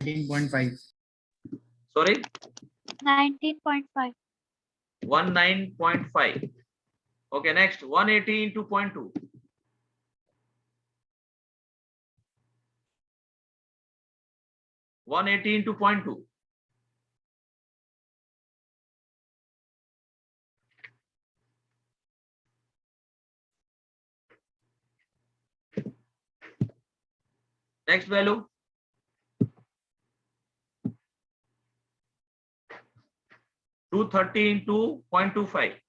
18.5. Sorry, 19.5. 19.5. Okay, next 180 into 0.2. 180 into 0.2. 'Next value. 230 into 0.25.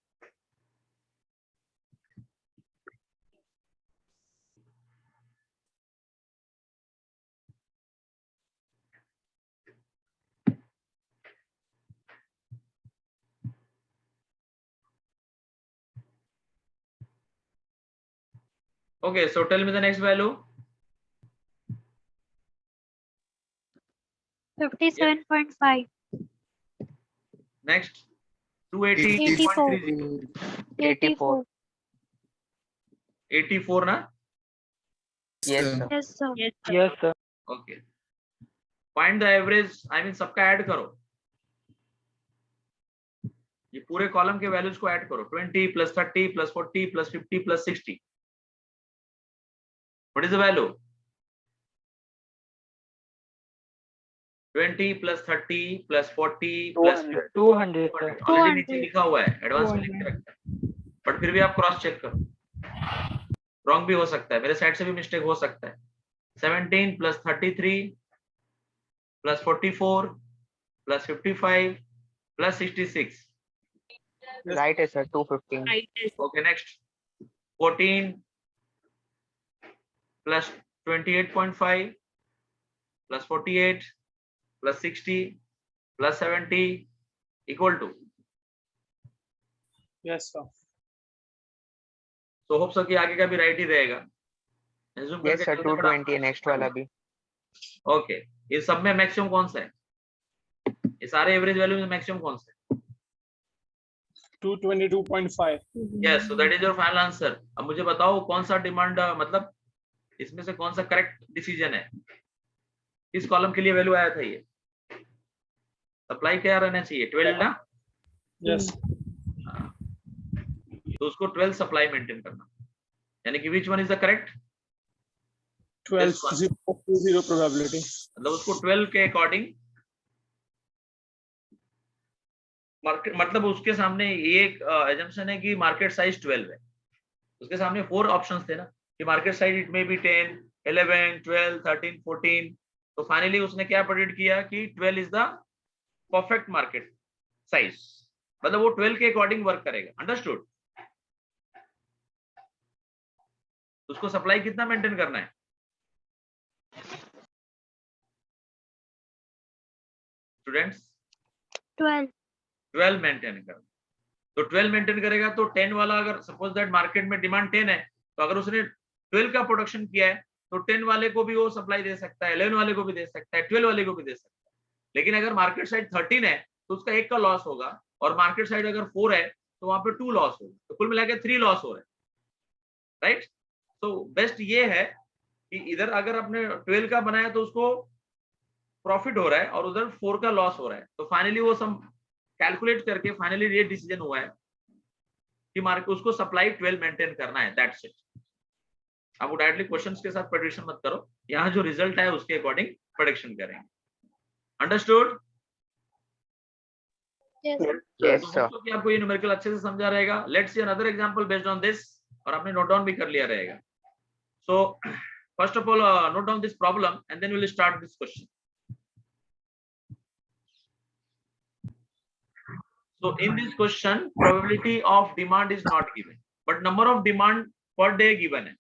'Okay, so tell me the next value. 57.5. Next, 280.30. 84. 84 ना? Yes, sir. sir. Yes, sir. Yes, sir. Okay. Find the average. I mean सबका add करो. ये पूरे column के values को add करो. 20 plus 30 plus 40 plus 50 plus 60. What is the value? 20 plus 30 plus 40 plus 200, 200. sir. Already नीचे 200. लिखा हुआ है, एडवांस में लिख के रखा है, बट फिर भी आप क्रॉस चेक करो. रॉन्ग भी हो सकता है, मेरे साइड से भी मिस्टेक हो सकता है. 17 plus 33 plus 44 plus 55 plus 66. Right, sir. 215. Right. Okay, next. 14 plus 28.5 plus 48 plus 60 plus 70 equal to. Yes, sir. So hope so कि आगे का भी राइट ही रहेगा. Assume Yes, करके sir. चलते हैं, but 220 है नेक्स्ट वाला भी. ओके, ये सब में मैक्सिमम कौन सा है? ये सारे एवरेज वैल्यू में मैक्सिमम कौन सा है? 222.5. Yes, so that is your final answer. अब मुझे बताओ कौन सा डिमांड, मतलब इसमें से कौन सा करेक्ट डिसीजन है? किस कॉलम के लिए वैल्यू आया था ये? सप्लाई क्या रहना चाहिए? 12 ना? Yes. तो उसको 12 सप्लाई मेंटेन करना, यानी कि which one is the correct? 12 This one. 0 probability. मतलब उसको 12 के अकॉर्डिंग मार्केट, मतलब उसके सामने ये एक एजम्पशन है कि मार्केट साइज 12 है. उसके सामने 4 ऑप्शंस थे ना कि market size it may B 10, 11, 12, 13, 14. तो फाइनली उसने क्या प्रेडिक्ट किया कि 12 is the perfect market size, मतलब वो 12 के अकॉर्डिंग वर्क करेगा. अंडरस्टूड? उसको सप्लाई कितना मेंटेन करना है? स्टूडेंट्स, 12. 12 मेंटेन करना. तो 12 मेंटेन करेगा तो 10 वाला, अगर सपोज दैट मार्केट में डिमांड 10 है, तो अगर उसने 12 का प्रोडक्शन किया है तो 10 वाले को भी वो सप्लाई दे सकता है, 11 वाले को भी दे सकता है, 12 वाले को भी दे सकता है. लेकिन अगर मार्केट साइड 13 है तो उसका एक का लॉस होगा, और मार्केट साइड अगर 4 है तो वहां पे 2 लॉस होगा. तो कुल मिलाकर 3 लॉस हो रहे हैं. राइट? तो बेस्ट ये है कि इधर अगर आपने 12 का बनाया तो उसको प्रॉफिट हो रहा है और उधर 4 का लॉस हो रहा है. तो फाइनली वो सम कैलकुलेट करके फाइनली ये डिसीजन हुआ है कि मार्केट उसको सप्लाई 12 मेंटेन करना है. That's it. आप वो डायरेक्टली क्वेश्चंस के साथ प्रेडिक्शन मत करो, यहाँ जो रिजल्ट है उसके अकॉर्डिंग प्रेडिक्शन करेंगे. Understood? Yes, sir. Yes, sir. कि आपको ये न्यूमेरिकल अच्छे से समझा रहेगा. Let's see another example based on this, और आपने नोट डाउन भी कर लिया रहेगा. So first of all note down this problem and then we will start this question. So in this question, probability of demand is not given, but number of demand per day given है.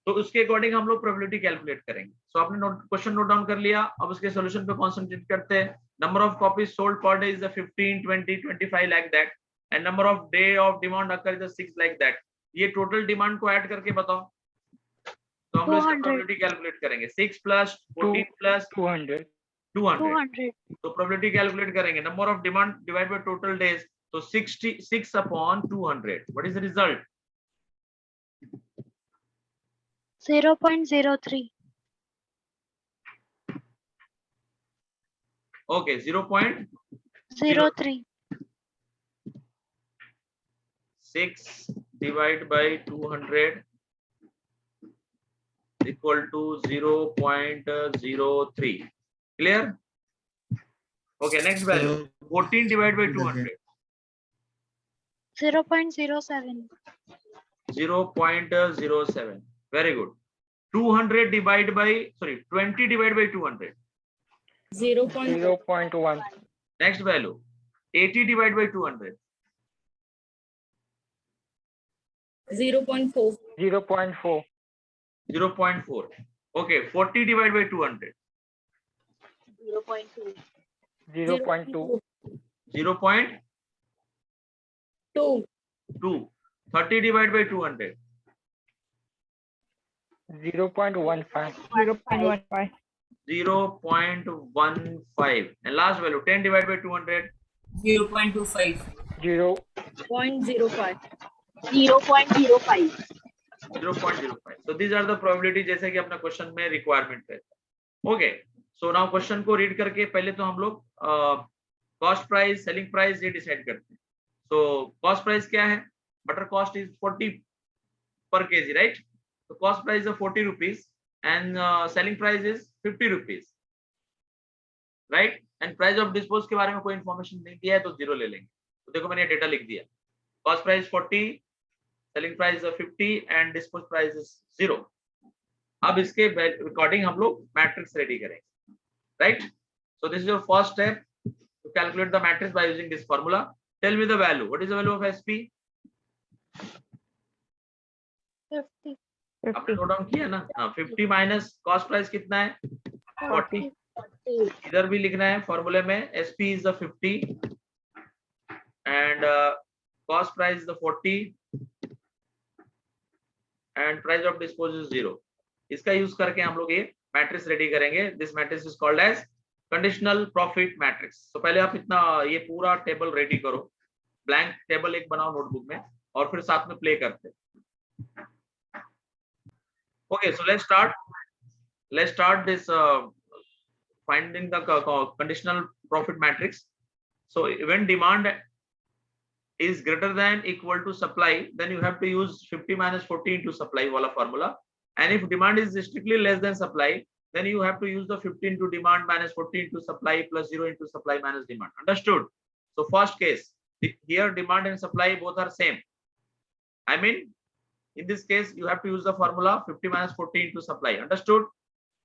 तो उसके according हम लोग probability calculate करेंगे. सो आपने question note down कर लिया. अब उसके सॉल्यूशन पे कॉन्सेंट्रेट करते हैं. Number of copies sold per day is 15, 20, 25 like that, and number of day of demand occur is 6 like that. ये टोटल डिमांड को ऐड करके बताओ. तो हम लोग इसकी 200. प्रोबेबिलिटी कैलकुलेट करेंगे. 6 प्लस 14 प्लस 200. 200. 200. तो प्रोबेबिलिटी कैलकुलेट करेंगे. Number of demand divide by total days, तो 66 upon 200. What is the result? 0.03. Okay, 0.06 divide by 200 equal to 0.03. Clear? Okay, next value 14 divide by 200. 0.07. 0.07. Very good. 200 divide by, sorry, 20 divide by 200. 0.1. Next value 80 divide by 200. 0.4. 0.4. 0.4. Okay, 40 divide by 200. 0.2. 0.2. 30 divide by 200. 0.15. 0.15. 0.15. And last value 10 divided by 200. 0.25. 0.05. 0.05. 0.05. So these are the probability जैसे कि अपना question में requirement है. Okay, so now question को read करके पहले तो हम लोग कॉस्ट प्राइस, सेलिंग प्राइस ये डिसाइड करते हैं. सो कॉस्ट प्राइस क्या है? Butter cost is 40 per kg, right? So cost price is 40 rupees and selling price is 50 rupees, right? And price of dispose के बारे में कोई इन्फॉर्मेशन नहीं दिया है तो जीरो ले लेंगे. तो देखो मैंने डेटा लिख दिया. Cost price 40, selling price 50 and dispose price is 0. अब इसके अकॉर्डिंग हम लोग मैट्रिक्स रेडी करेंगे, right? So this is your first step to calculate the matrix by using this formula. Tell me the value. What is the value of SP? 50. आपने note down किया ना? 50 minus cost price कितना है? 40. इधर भी लिखना है फॉर्मूले में. SP is the 50 and cost price is the 40 and price of dispose is 0. इसका यूज करके हम लोग ये मैट्रिक्स रेडी करेंगे. This matrix is called as conditional profit matrix. तो पहले आप इतना ये पूरा टेबल रेडी करो. ब्लैंक टेबल एक बनाओ नोटबुक में और फिर साथ में प्ले करते हैं. Okay, so let's start this finding the conditional profit matrix. So when demand is greater than equal to supply, then you have to use 50 minus 40 into supply wala formula. And if demand is strictly less than supply, then you have to use the 50 into demand minus 40 into supply plus 0 into supply minus demand. Understood? So first case, here demand and supply both are same. I mean, in this case, you have to use the formula 50 minus 40 into supply. Understood?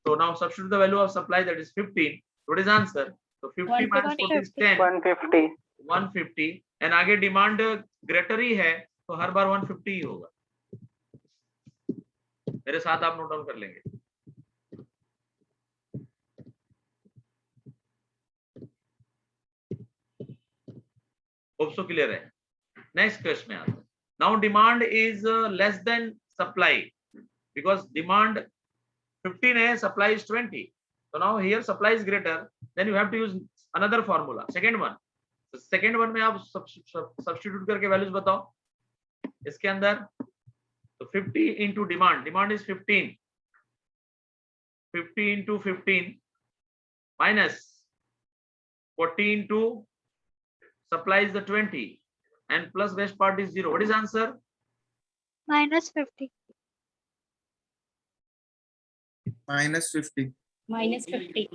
So now substitute the value of supply, that is 15. What is answer? So 50 minus 40 is 10. 150. 150. And आगे demand greater ही है तो हर बार 150 ही होगा. मेरे साथ आप note down कर लेंगे. Hope so clear है. नेक्स्ट क्वेश्चन में आते हैं. Now demand is less than supply because demand 15 है, supply is 20. So now here supply is greater, then you have to use another formula. Second one. So second one में आप substitute करके values बताओ. इसके अंदर तो 50 into demand. Demand is 15. 50 into 15 minus 40 into supply is the 20. And plus rest part is 0. What is answer? Minus 50. Minus 50. Minus 50.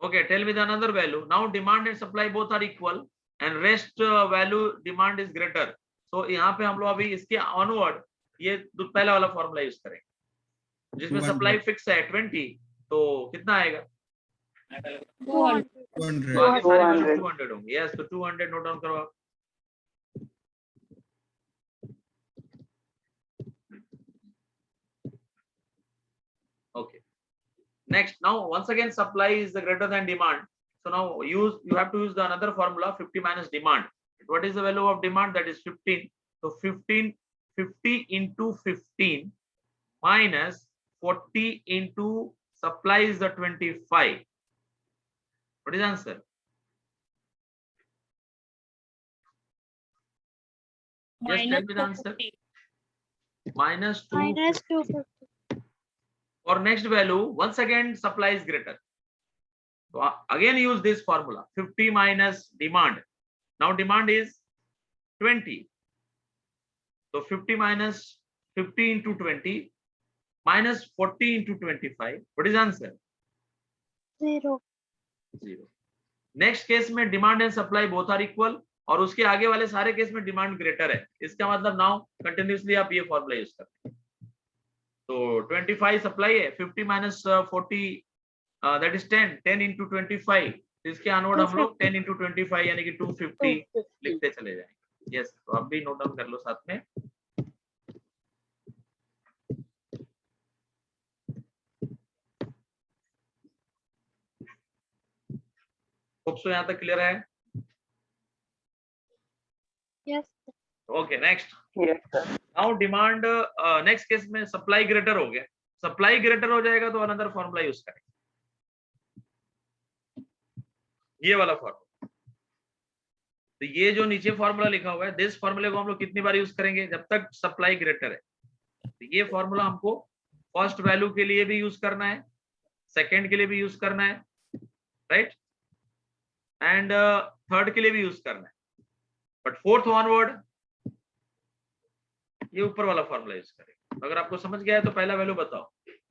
Okay, tell me the another value. Now demand and supply both are equal and rest value demand is greater. So यहाँ पे हम लोग अभी इसके onward ये पहला वाला formula use करेंगे जिसमें सप्लाई फिक्स है 20. तो कितना आएगा? 200. 200. तो आगे सारे वैल्यू 200 होंगे. यस, तो 200 नोट डाउन करो. Okay. Next, now once again supply is greater than demand. So now you have to use the another formula 50 minus demand. What is the value of demand? That is 15. So 50 into 15 minus 40 into supply is the 25. What is answer? Yes, tell me the answer. Minus 2. Minus 250. For next value, once again supply is greater. So again use this formula 50 minus demand. Now demand is 20. So 50 minus 50 into 20 minus 40 into 25. What is answer? 0. 0. Next case में demand and supply both are equal और उसके आगे वाले सारे case में demand greater है. इसका मतलब नाउ कंटिन्यूसली आप ये फॉर्मूला यूज करते हैं. तो 25 सप्लाई है, 50 माइनस 40 दैट इज 10. 10 इंटू 25. इसके अनवर्ड हम लोग 10 इंटू 25 यानी कि 250 लिखते चले जाएंगे. यस, तो आप भी नोट डाउन कर लो साथ में. होप सो यहाँ तक क्लियर है. Yes. Okay, next. Yes, sir. Now demand next case में सप्लाई ग्रेटर हो गया. सप्लाई ग्रेटर हो जाएगा तो अनदर फॉर्मूला यूज करेंगे. ये वाला फॉर्मूला। तो ये जो नीचे फॉर्मूला लिखा हुआ है, दिस फॉर्मूले को हम लोग कितनी बार यूज करेंगे, जब तक सप्लाई ग्रेटर है। तो ये फॉर्मूला हमको फर्स्ट वैल्यू के लिए भी यूज करना है, सेकेंड के लिए भी यूज करना है, राइट, एंड थर्ड के लिए भी यूज करना है, बट फोर्थ ऑनवर्ड ये ऊपर वाला फॉर्मूला यूज करेंगे। अगर आपको समझ गया है तो पहला वैल्यू बताओ।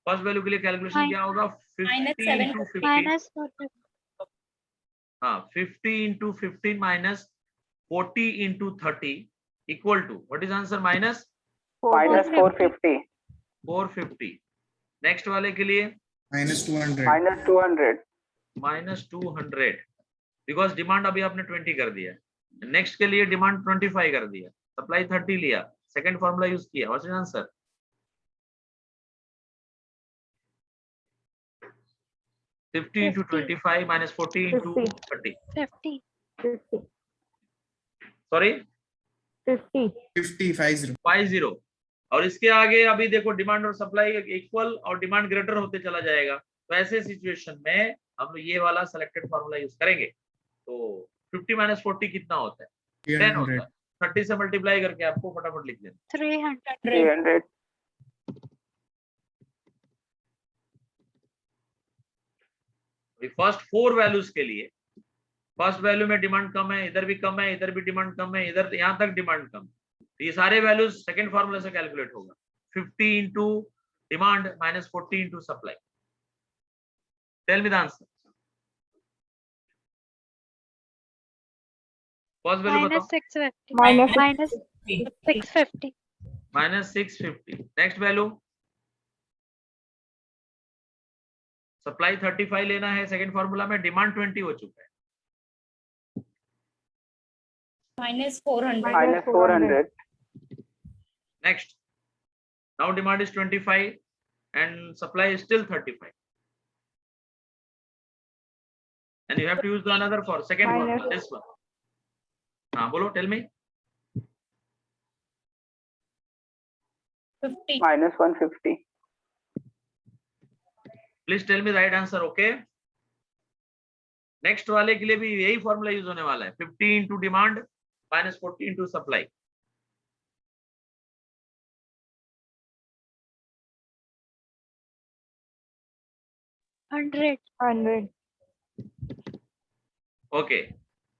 फर्स्ट वैल्यू के लिए कैलकुलेशन क्या होगा, 50 into 50, minus 40. हाँ 50 into 15 minus 40 into 30 equal to, what is answer, minus minus 450 450। Next वाले के लिए -200 minus 200 -200, बिकॉज डिमांड अभी आपने 20 कर दिया। नेक्स्ट के लिए डिमांड 25 कर दिया, सप्लाई 30 लिया, सेकंड फॉर्मूला यूज किया, what is answer, 50 into 25 minus 40 into 30, 50. 50. Sorry 50. 50 और इसके आगे अभी देखो डिमांड और सप्लाई इक्वल और डिमांड ग्रेटर होते चला जाएगा। तो ऐसे सिचुएशन में हम ये वाला सेलेक्टेड फॉर्मूला यूज करेंगे। तो 50 minus 40 कितना होता है, 10 होता है। 30 से मल्टीप्लाई करके आपको फटाफट लिख देना, 300. 300 फर्स्ट 4 वैल्यूज के लिए। फर्स्ट वैल्यू में डिमांड कम है, इधर भी कम है, इधर भी डिमांड कम है, इधर यहाँ तक डिमांड कम है। तो ये सारे वैल्यूज सेकंड फॉर्मूला से कैलकुलेट होगा, 50 into demand minus 40 into supply. Tell me the answer, first value बताओ, minus 650. minus 650. -650। Next value supply 35 लेना है, सेकंड फॉर्मूला में डिमांड 20 हो चुका है, minus 400. minus 400 next now demand is 25 and supply is still 35 and you have to use the another for second formula, this one. हाँ बोलो, tell me, 50. minus 150 please tell me right answer. Okay, next वाले के लिए भी यही formula use होने वाला है, 50 into demand minus 40 into supply. Hundred. 100. Okay,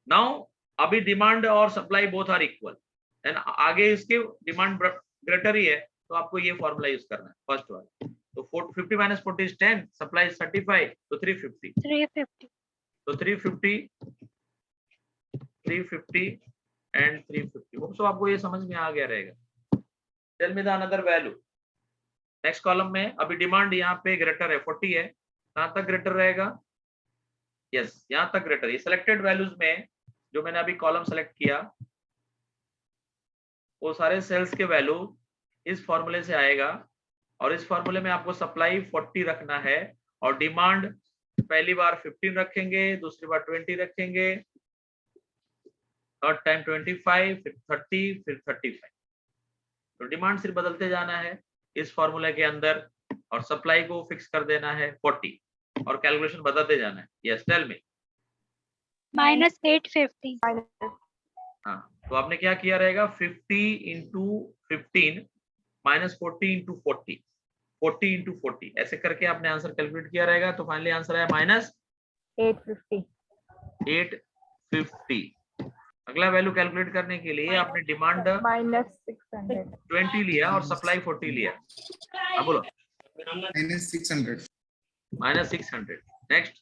now अभी डिमांड और supply both are equal and आगे इसके डिमांड ग्रेटर ही है, तो आपको ये फॉर्मूला यूज करना है फर्स्ट वाला। तो 50 minus 40 is 10, सप्लाई 35, तो 350। 350. तो 350 एंड 350। होप सो आपको ये समझ में आ गया रहेगा। Tell me the another value. Next column में अभी डिमांड यहाँ पे ग्रेटर है, 40 है, कहाँ तक ग्रेटर रहेगा, यस यहाँ तक ग्रेटर। ये सिलेक्टेड वैल्यूज में जो मैंने अभी कॉलम सेलेक्ट किया वो सारे सेल्स के वैल्यू इस फॉर्मूले से आएगा और इस फॉर्मूले में आपको सप्लाई 40 रखना है और डिमांड पहली बार 15 रखेंगे, दूसरी बार 20 रखेंगे, थर्ड टाइम 25, फिर 30, फिर 35। तो डिमांड सिर्फ बदलते जाना है इस फॉर्मूले के अंदर और सप्लाई को फिक्स कर देना है 40 और कैलकुलेशन बताते जाना है। Yes tell me. minus 850. हाँ, तो आपने क्या किया रहेगा, 50 into 15 minus 40 into 40, 40 into 40 ऐसे करके आपने आंसर कैलकुलेट किया रहेगा। तो फाइनली आंसर है850. -850। अगला वैल्यू कैलकुलेट करने के लिए आपने डिमांड minus 600. 20 लिया और सप्लाई 40 लिया। हाँ बोलो, -600 -600। Next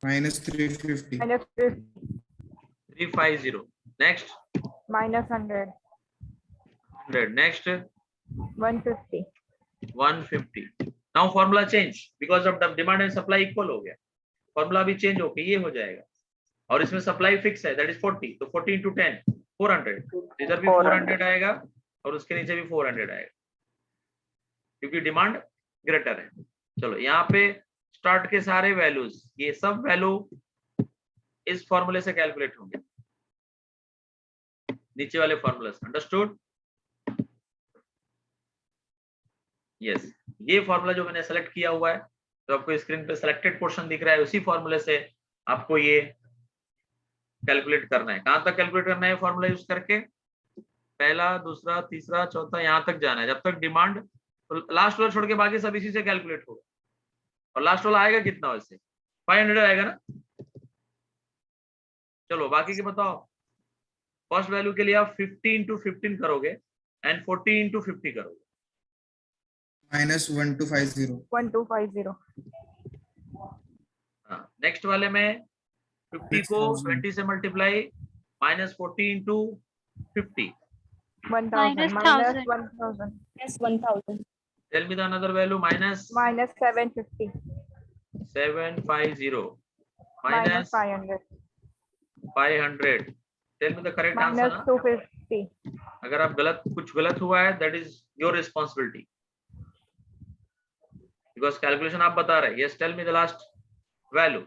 -350 minus 50. 350। Next minus 100. 100। Next 150. 150। Now formula change because of demand and supply equal हो गया, फॉर्मूला भी चेंज होके ये हो जाएगा और इसमें सप्लाई फिक्स है दैट इज 40, तो 40 into 10 400, इधर भी 400 आएगा और उसके नीचे भी 400 आएगा क्योंकि डिमांड ग्रेटर है। चलो यहाँ पे स्टार्ट के सारे वैल्यूज, ये सब वैल्यू इस फॉर्मूले से कैलकुलेट होंगे, नीचे वाले फॉर्मूले से। अंडरस्टूड? यस, ये फॉर्मूला जो मैंने सेलेक्ट किया हुआ है तो आपको स्क्रीन पे सिलेक्टेड पोर्शन दिख रहा है, उसी फॉर्मूले से आपको ये कैलकुलेट करना है। कहां तक कैलकुलेट करना है फॉर्मूला यूज करके? पहला, दूसरा, तीसरा, चौथा, यहां तक जाना है। जब तक डिमांड, तो लास्ट वाला छोड़ के बाकी सब इसी से कैलकुलेट होगा। और लास्ट वाला आएगा कितना? वैसे 500 आएगा ना। चलो बाकी के बताओ। फर्स्ट वैल्यू के लिए आप 50 इंटू 15 करोगे एंड 40 इंटू 50 करोगे। -1250. 1250. हाँ, नेक्स्ट वाले में 50 को 20 से multiply, -40 into 50। 1000. Minus Minus 1000. 1000. Yes, 1000. Tell me the another value. Minus 750. -750 Minus minus 500. 500। Tell me the correct answer. Minus 250. अगर आप कुछ गलत हुआ है, that is your responsibility, because calculation आप बता रहे हैं। Yes, tell me the last value.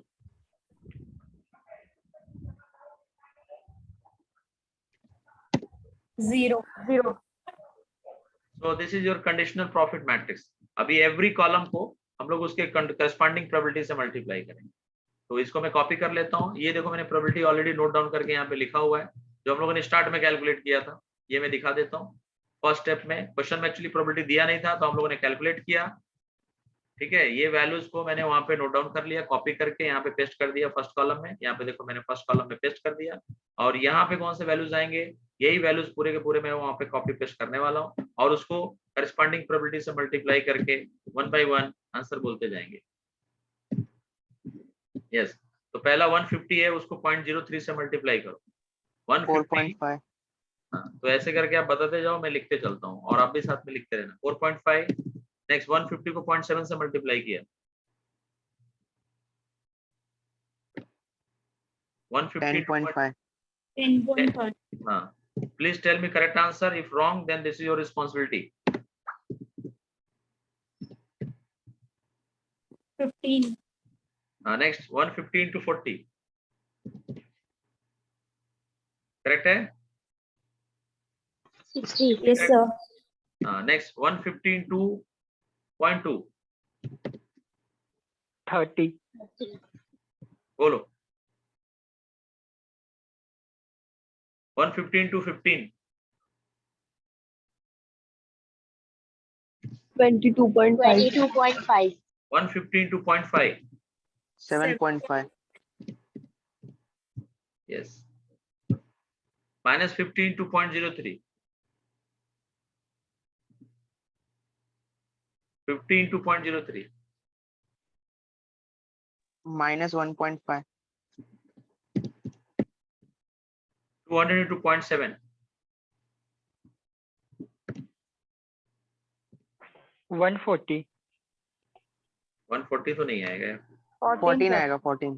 Zero. 0. So this is your conditional profit matrix. अभी एवरी कॉलम को हम लोग उसके करस्पॉन्डिंग प्रोबेबिलिटी से मल्टीप्लाई करेंगे। तो इसको मैं कॉपी कर लेता हूँ। ये देखो मैंने प्रोबेबिलिटी ऑलरेडी नोट डाउन करके यहाँ पे लिखा हुआ है, जो हम लोगों ने स्टार्ट में कैलकुलेट किया था। ये मैं दिखा देता हूँ। फर्स्ट स्टेप में क्वेश्चन में एक्चुअली प्रोबेबिलिटी दिया नहीं था, तो हम लोगों ने कैलकुलेट किया। ठीक है, ये वैल्यूज को मैंने वहां पे नोट डाउन कर लिया, कॉपी करके यहाँ पे पेस्ट कर दिया फर्स्ट कॉलम में। यहाँ पे देखो मैंने फर्स्ट कॉलम में पेस्ट कर दिया। और यहाँ पे कौन से वैल्यूज आएंगे, यही वैल्यूज पूरे के पूरे मैं वहां पे कॉपी पेस्ट करने वाला हूँ, और उसको करस्पॉन्डिंग प्रोबेबिलिटी से मल्टीप्लाई करके 1 बाय 1 आंसर बोलते जाएंगे। यस, तो पहला 150 है, उसको 0.03 से मल्टीप्लाई करो। 150। 4.5. हाँ, तो ऐसे करके आप बताते जाओ, मैं लिखते चलता हूँ और आप भी साथ में लिखते रहना। 4.5। नेक्स्ट 150 को 0.7 से मल्टीप्लाई किया। 150 10.5. 10.5. हाँ, please tell me correct answer. If wrong then this is your responsibility. 15. Next 150 into 40 correct है? 60. Yes, sir. Next 150 into 0.2 30. बोलो। 150 into 15 22.5. 150 into 0.5 7.5. yes, -50 into 0.03 50 into 0.03 -1.5. 200 into 0.7 140. 140 तो नहीं आएगा। 14 आएगा. 14.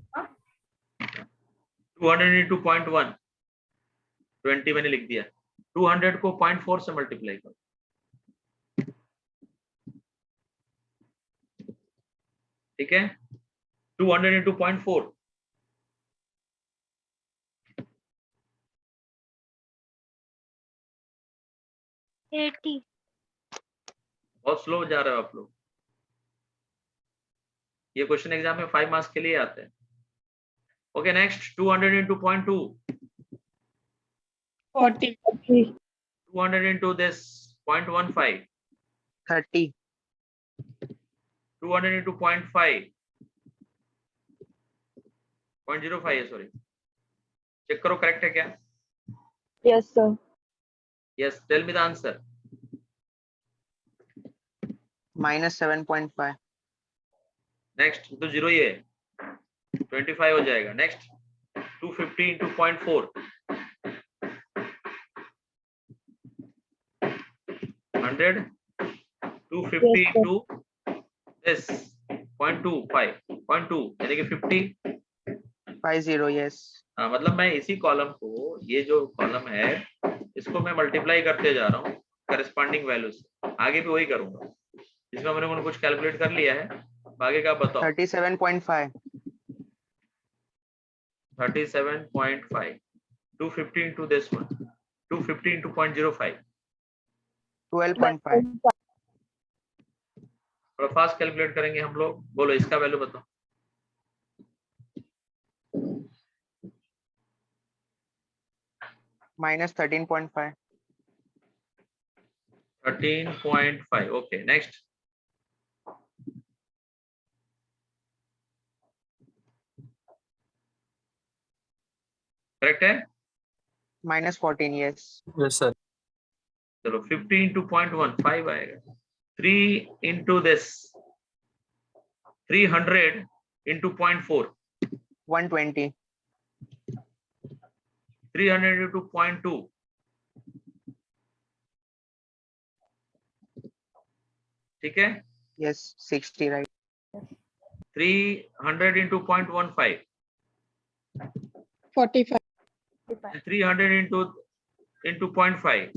200 into 0.1 20 मैंने लिख दिया। 200 को 0.4 से मल्टीप्लाई करो। ठीक है, 200 into 0.4 80. बहुत स्लो जा रहे हो आप लोग। ये क्वेश्चन एग्जाम में 5 मार्क्स के लिए आते हैं। Okay, next 200 into 0.2 40. 200 into this 0.15 30. 200 into 0.5 0.05 है, सॉरी। चेक करो करेक्ट है क्या? Yes, sir. Yes, tell me the answer. -7.5. Next तो जीरो ही है, 25 हो जाएगा। नेक्स्ट 250 into 0.4 100 250 into this 0.25 0.2 यानी कि 50। 50. Yes. हाँ, मतलब मैं इसी कॉलम को, ये जो कॉलम है इसको मैं मल्टीप्लाई करते जा रहा हूँ करस्पॉन्डिंग वैल्यू से। आगे भी वही करूंगा। इसमें मैंने कुछ कैलकुलेट कर लिया है, आगे का बताओ। 37.5. 37.5 250 into this one 250 into 0.05 12.5. थोड़ा फास्ट कैलकुलेट करेंगे हम लोग। बोलो इसका वैल्यू बताओ। minus 13.5. 13.5. Okay, next. Correct है? Minus 14, yes. Yes, sir. चलो 50 into 0.15 आएगा. 3 into this 300 into 0.4. 120. 300 into 0.2. ठीक है? Yes, 60, right. 300 into 0.15. 45. 300 into 0.5.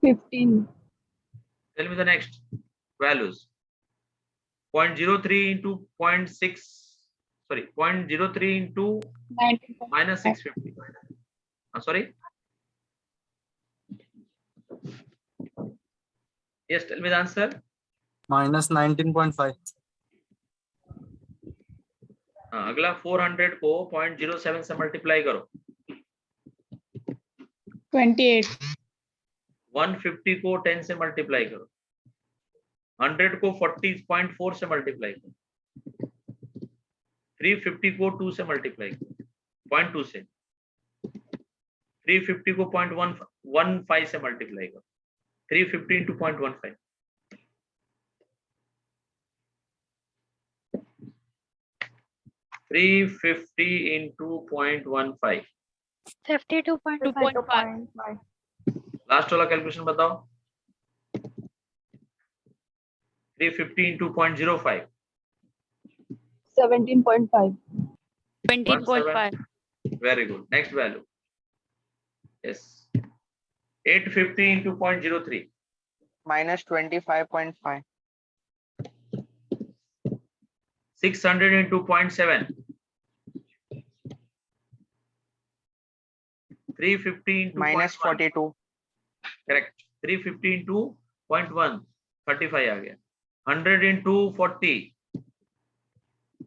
15. Tell me the next values. 0.03 into 0.6. Sorry, 0.03 into 19. minus 650. Sorry. Yes, tell me the answer. Minus 19.5. अगला 400 को 0.07 से multiply करो. 28. 150 को 10 से मल्टीप्लाई करो. 100 को 40.4 से मल्टीप्लाई करो. 350 को 2 से मल्टीप्लाई करो. 0.2 से. 350 को 0.15 से मल्टीप्लाई करो. 350 into 0.15. 350 into 0.15. 52.5. लास्ट वाला कैलकुलेशन बताओ. 350 into 0.05. 17.5. 20.5. Very good. Next value. Yes. 850 into 0.03. Minus 25.5. 600 into 0.7. 350 into Minus 0.1. 42. Correct. 350 into 0.1. 35 आ गया. 100 into 40.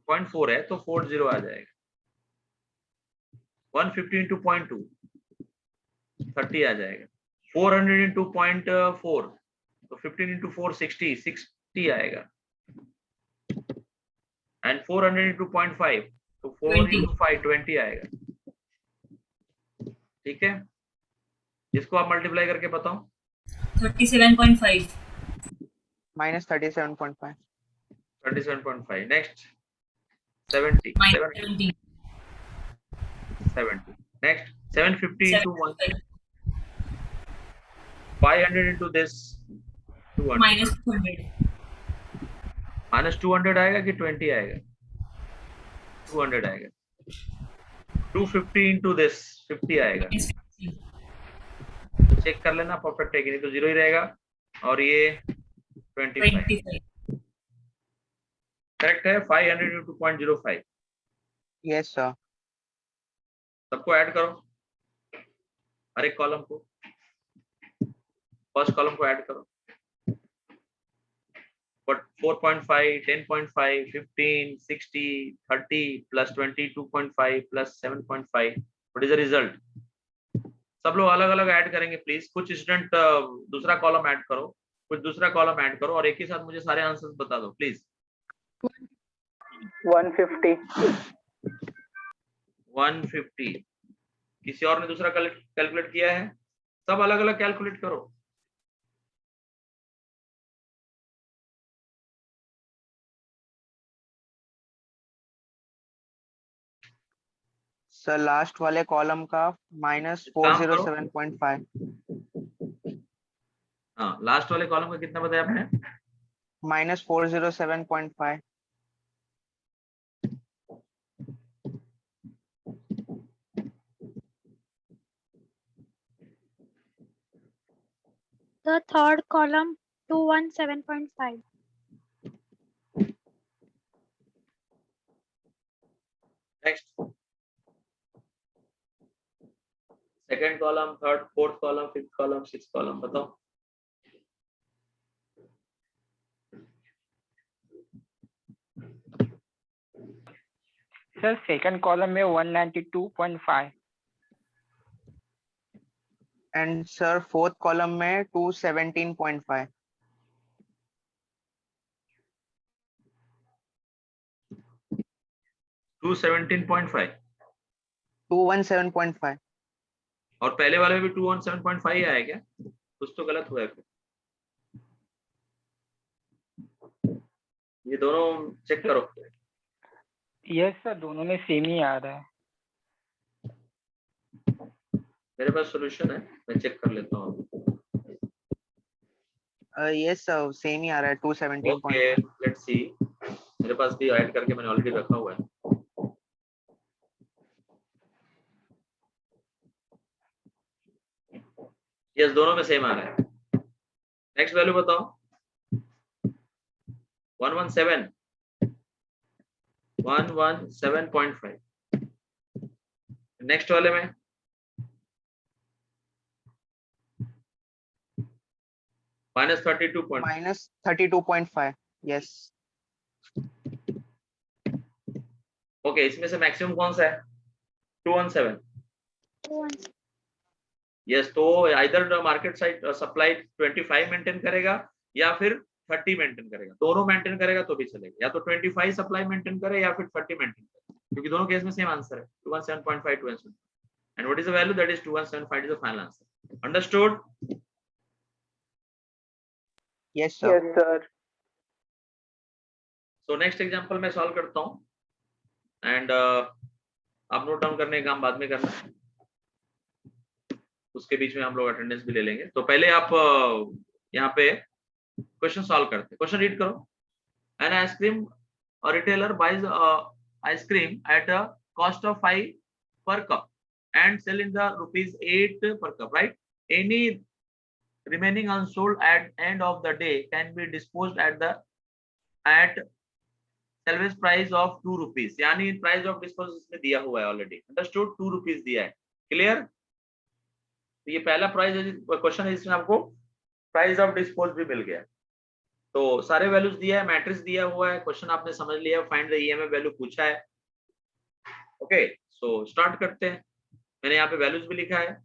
0.4 है तो 40 आ जाएगा. 150 into 0.2. 30 आ जाएगा. 400 into 0.4. तो 15 into 4 60 आएगा. And 400 into 0.5. तो 4 into 5 20 आएगा. ठीक है? इसको आप मल्टीप्लाई करके बताओ. 37.5. Minus 37.5. 37.5. Next. 70. Minus 70. 70. Next. 750 into 1. 500 into this. 200. Minus 200. Minus 200 आएगा कि 20 आएगा? 200 आएगा. 250 into this 50 आएगा. चेक कर लेना परफेक्ट है कि नहीं, तो 0 ही रहेगा. और ये 25. 25. करेक्ट है. 500 into 0.05. Yes, sir. सबको ऐड करो. हर एक कॉलम को. फर्स्ट कॉलम को ऐड करो. But 4.5, 10.5, 15, 60, 30 plus 22.5 plus 7.5. What is the result? सब लोग अलग अलग ऐड करेंगे प्लीज. कुछ स्टूडेंट दूसरा कॉलम ऐड करो, कुछ दूसरा कॉलम ऐड करो और एक ही साथ मुझे सारे आंसर्स बता दो प्लीज. 150. 150. किसी और ने दूसरा कैलकुलेट किया है? सब अलग अलग कैलकुलेट करो. सर लास्ट वाले कॉलम का minus 407.5. हाँ, लास्ट वाले कॉलम का कितना बताया आपने? Minus 407.5. The third column 217.5. Next. Second column, third, fourth column, fifth column, sixth column बताओ. सर सेकंड कॉलम में 192.5. एंड सर फोर्थ कॉलम में 217.5 217.5 217.5 और पहले वाले में भी 217.5 आया क्या? कुछ तो गलत हुआ है फिर। ये दोनों चेक करो। यस सर, दोनों में सेम ही आ रहा है। मेरे पास सॉल्यूशन है, मैं चेक कर लेता हूँ। यस सर सेम ही आ रहा है 217.5 ओके लेट्स सी, मेरे पास भी ऐड करके मैंने ऑलरेडी रखा हुआ है। यस दोनों में सेम आ रहा है। नेक्स्ट वैल्यू बताओ। 117.5। नेक्स्ट वाले में -32.5 यस। ओके, इसमें से मैक्सिमम कौन सा है? 217। 217. यस, तो either market side supply 25 maintain करेगा या फिर 30 मेंटेन करेगा। दोनों मेंटेन करेगा तो भी चलेगा, या तो 25 सप्लाई मेंटेन करे या फिर 30 मेंटेन करे, क्योंकि दोनों केस में सेम आंसर है 217.5 217। And what is the value? That is 2175 is the final answer. Understood? Yes sir. Sir. So next example मैं सॉल्व करता हूँ एंड आप नोट डाउन करने का काम बाद में करना, उसके बीच में हम लोग अटेंडेंस भी ले लेंगे। तो पहले आप यहाँ पे क्वेश्चन सॉल्व करते हैं। क्वेश्चन रीड करो। An ice cream retailer buys ice cream at a cost of 5 per cup and sell in the ₹8 per cup, right? Any remaining unsold at end of the day can be disposed at salvage price of ₹2। यानी price of disposal इसमें दिया हुआ है already. Understood? ₹2 दिया है। Clear? तो ये पहला प्राइस क्वेश्चन है जिसमें आपको प्राइस ऑफ डिस्पोज भी मिल गया। तो सारे वैल्यूज दिया है, मैट्रिक्स दिया हुआ है, क्वेश्चन आपने समझ लिया, फाइंड द ईएमएफ वैल्यू पूछा है। ओके सो स्टार्ट करते हैं। मैंने यहाँ पे वैल्यूज भी लिखा है,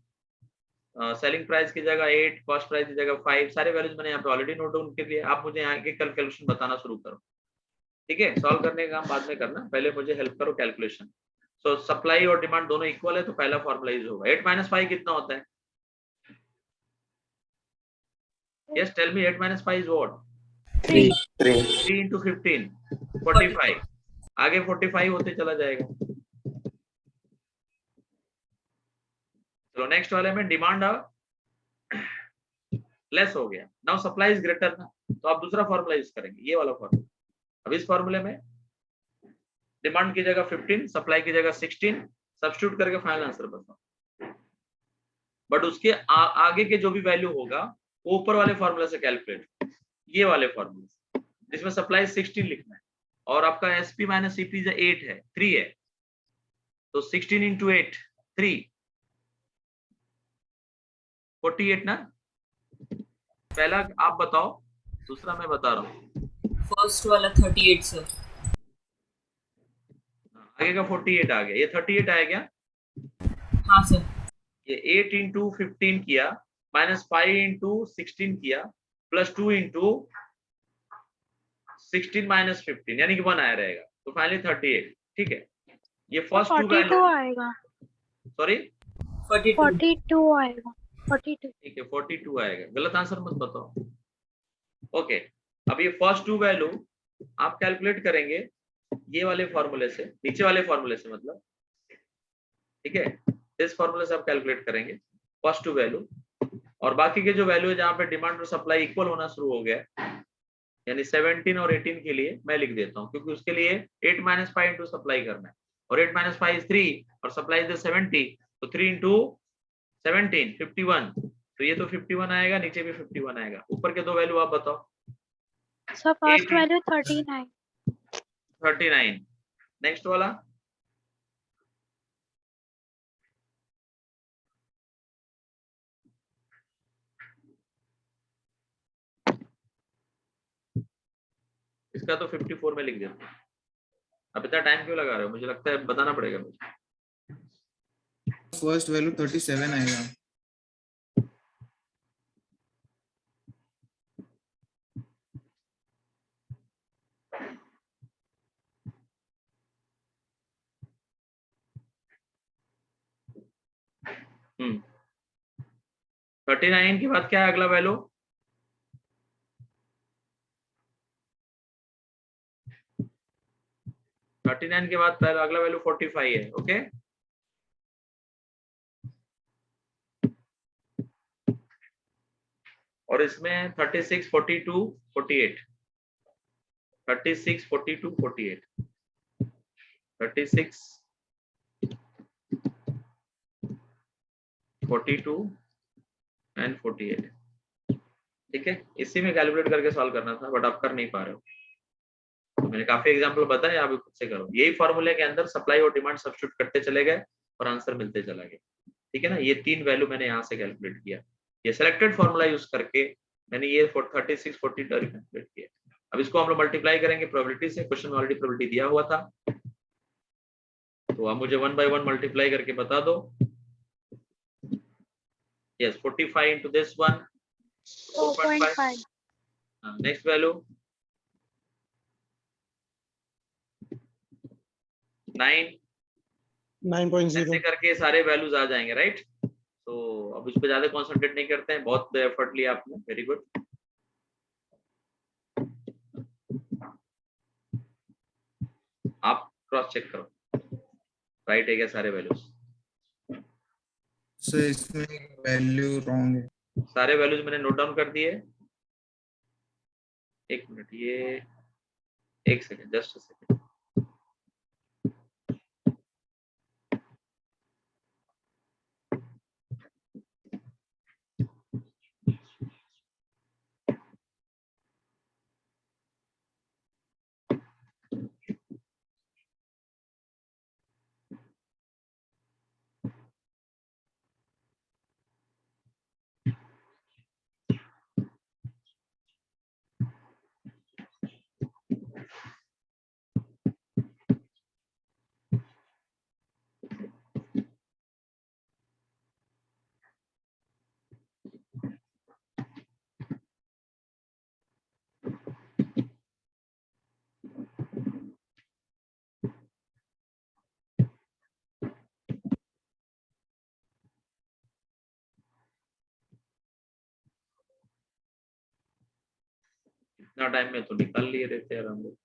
सेलिंग प्राइस की जगह 8, कॉस्ट प्राइस की जगह 5, सारे वैल्यूज मैंने यहाँ पे ऑलरेडी नोट डाउन कर लिए। आप मुझे यहाँ के कैलकुलेशन बताना शुरू करो, ठीक है? सॉल्व करने का काम बाद में करना, पहले मुझे हेल्प करो कैलकुलेशन। सो सप्लाई और डिमांड दोनों इक्वल है तो पहला फॉर्मूला यूज होगा। 8 - 5 कितना होता है? Yes tell me, 8 - 5 is what? 3. 3 3 into 15 45। आगे 45 होते चला जाएगा। चलो नेक्स्ट वाले में डिमांड लेस हो गया, नाउ सप्लाई इज ग्रेटर ना, तो आप दूसरा फॉर्मूला यूज करेंगे, ये वाला फॉर्मूला। अब इस फॉर्मूले में डिमांड की जगह 15, सप्लाई की जगह 16 सब्स्टिट्यूट करके फाइनल आंसर बताओ। बट उसके आगे के जो भी वैल्यू होगा वो ऊपर वाले फॉर्मूला से कैलकुलेट, ये वाले फॉर्मूले से, जिसमें सप्लाई 16 लिखना है और आपका एसपी माइनस सीपी 8 है, 3 है, तो 16 into 8 3 48 ना। पहला आप बताओ, दूसरा मैं बता रहा हूँ। फर्स्ट वाला 38 सर। आगे का 48 आ गया, ये 38 आया क्या? हाँ सर। ये 8 into 15 किया, -5 into 16 किया, +2 into 16 - 15 यानी कि 1 आया रहेगा, तो फाइनली 38। ठीक है, ये फर्स्ट टू 42 आएगा। सॉरी 42 आएगा। 42। ठीक है 42 आएगा, गलत आंसर मत बताओ। ओके, अब ये फर्स्ट टू वैल्यू आप कैलकुलेट करेंगे ये वाले फॉर्मूले से, नीचे वाले फॉर्मूले से मतलब, ठीक है? इस फॉर्मूले से आप कैलकुलेट करेंगे फर्स्ट टू वैल्यू, और बाकी के जो वैल्यू है जहाँ पे डिमांड और सप्लाई इक्वल होना शुरू हो गया, यानी 17 और 18 के लिए मैं लिख देता हूँ, क्योंकि उसके लिए 8 - 5 इंटू सप्लाई करना है, और 8 - 5 इज 3 और सप्लाई इज 70, तो 3 into 17 51, तो ये तो 51 आएगा, नीचे भी 51 आएगा। ऊपर के दो वैल्यू आप बताओ। Sir first value 39। 39। नेक्स्ट वाला इसका तो 54 में लिख देता हूँ। अब इतना टाइम क्यों लगा रहे हो? मुझे लगता है बताना पड़ेगा मुझे। फर्स्ट वैल्यू 37 आएगा। 39 के बाद क्या है अगला वैल्यू? के बाद अगला वैल्यू 45 है। ओके, और इसमें 36, 42, 48, 36, 42, 48, 36, 42 एंड 48। ठीक है, इसी में कैलकुलेट करके सॉल्व करना था, बट आप कर नहीं पा रहे हो। तो मैंने काफी एग्जांपल बताया, आप खुद से करो। यही फॉर्मूले के अंदर सप्लाई और डिमांड सब्स्टिट्यूट करते चले गए और आंसर मिलते चला गया। ठीक है ना, ये 3 वैल्यू मैंने यहाँ से कैलकुलेट किया। ये सिलेक्टेड फॉर्मूला यूज करके मैंने ये 36, 40 कैलकुलेट किया। अब इसको हम लोग मल्टीप्लाई करेंगे प्रोबेबिलिटी से। क्वेश्चन में ऑलरेडी प्रोबेबिलिटी दिया हुआ था, तो आप मुझे 1 बाय 1 मल्टीप्लाई करके बता दो। Yes, 45 into this one 4.5. Next value 9, 9.0 ऐसे करके सारे वैल्यूज आ जाएंगे, राइट। तो अब इस पे ज्यादा कंसंट्रेट नहीं करते हैं, बहुत एफर्ट लिया आपने, वेरी गुड। आप क्रॉस चेक करो, राइट है क्या सारे वैल्यूज? सो इसमें वैल्यू रॉन्ग है। सारे वैल्यूज मैंने नोट डाउन कर दिए। एक मिनट, ये एक सेकेंड, जस्ट अ सेकेंड। इतना टाइम में तो निकाल लिए रहते हैं हम लोग।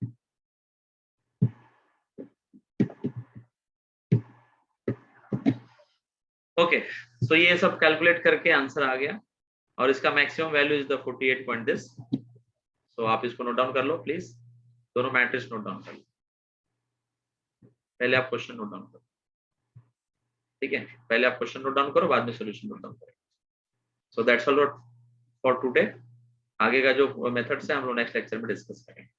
ओके, सो ये सब कैलकुलेट करके आंसर आ गया, और इसका maximum value is the 48 point this. So आप इसको नोट डाउन कर लो प्लीज, दोनों मैट्रिक्स नोट डाउन कर लो। पहले आप क्वेश्चन नोट डाउन करो, ठीक है, पहले आप क्वेश्चन नोट डाउन करो, बाद में सॉल्यूशन नोट डाउन करें। So that's all for today. आगे का जो मेथड्स है हम लोग नेक्स्ट लेक्चर में डिस्कस करेंगे।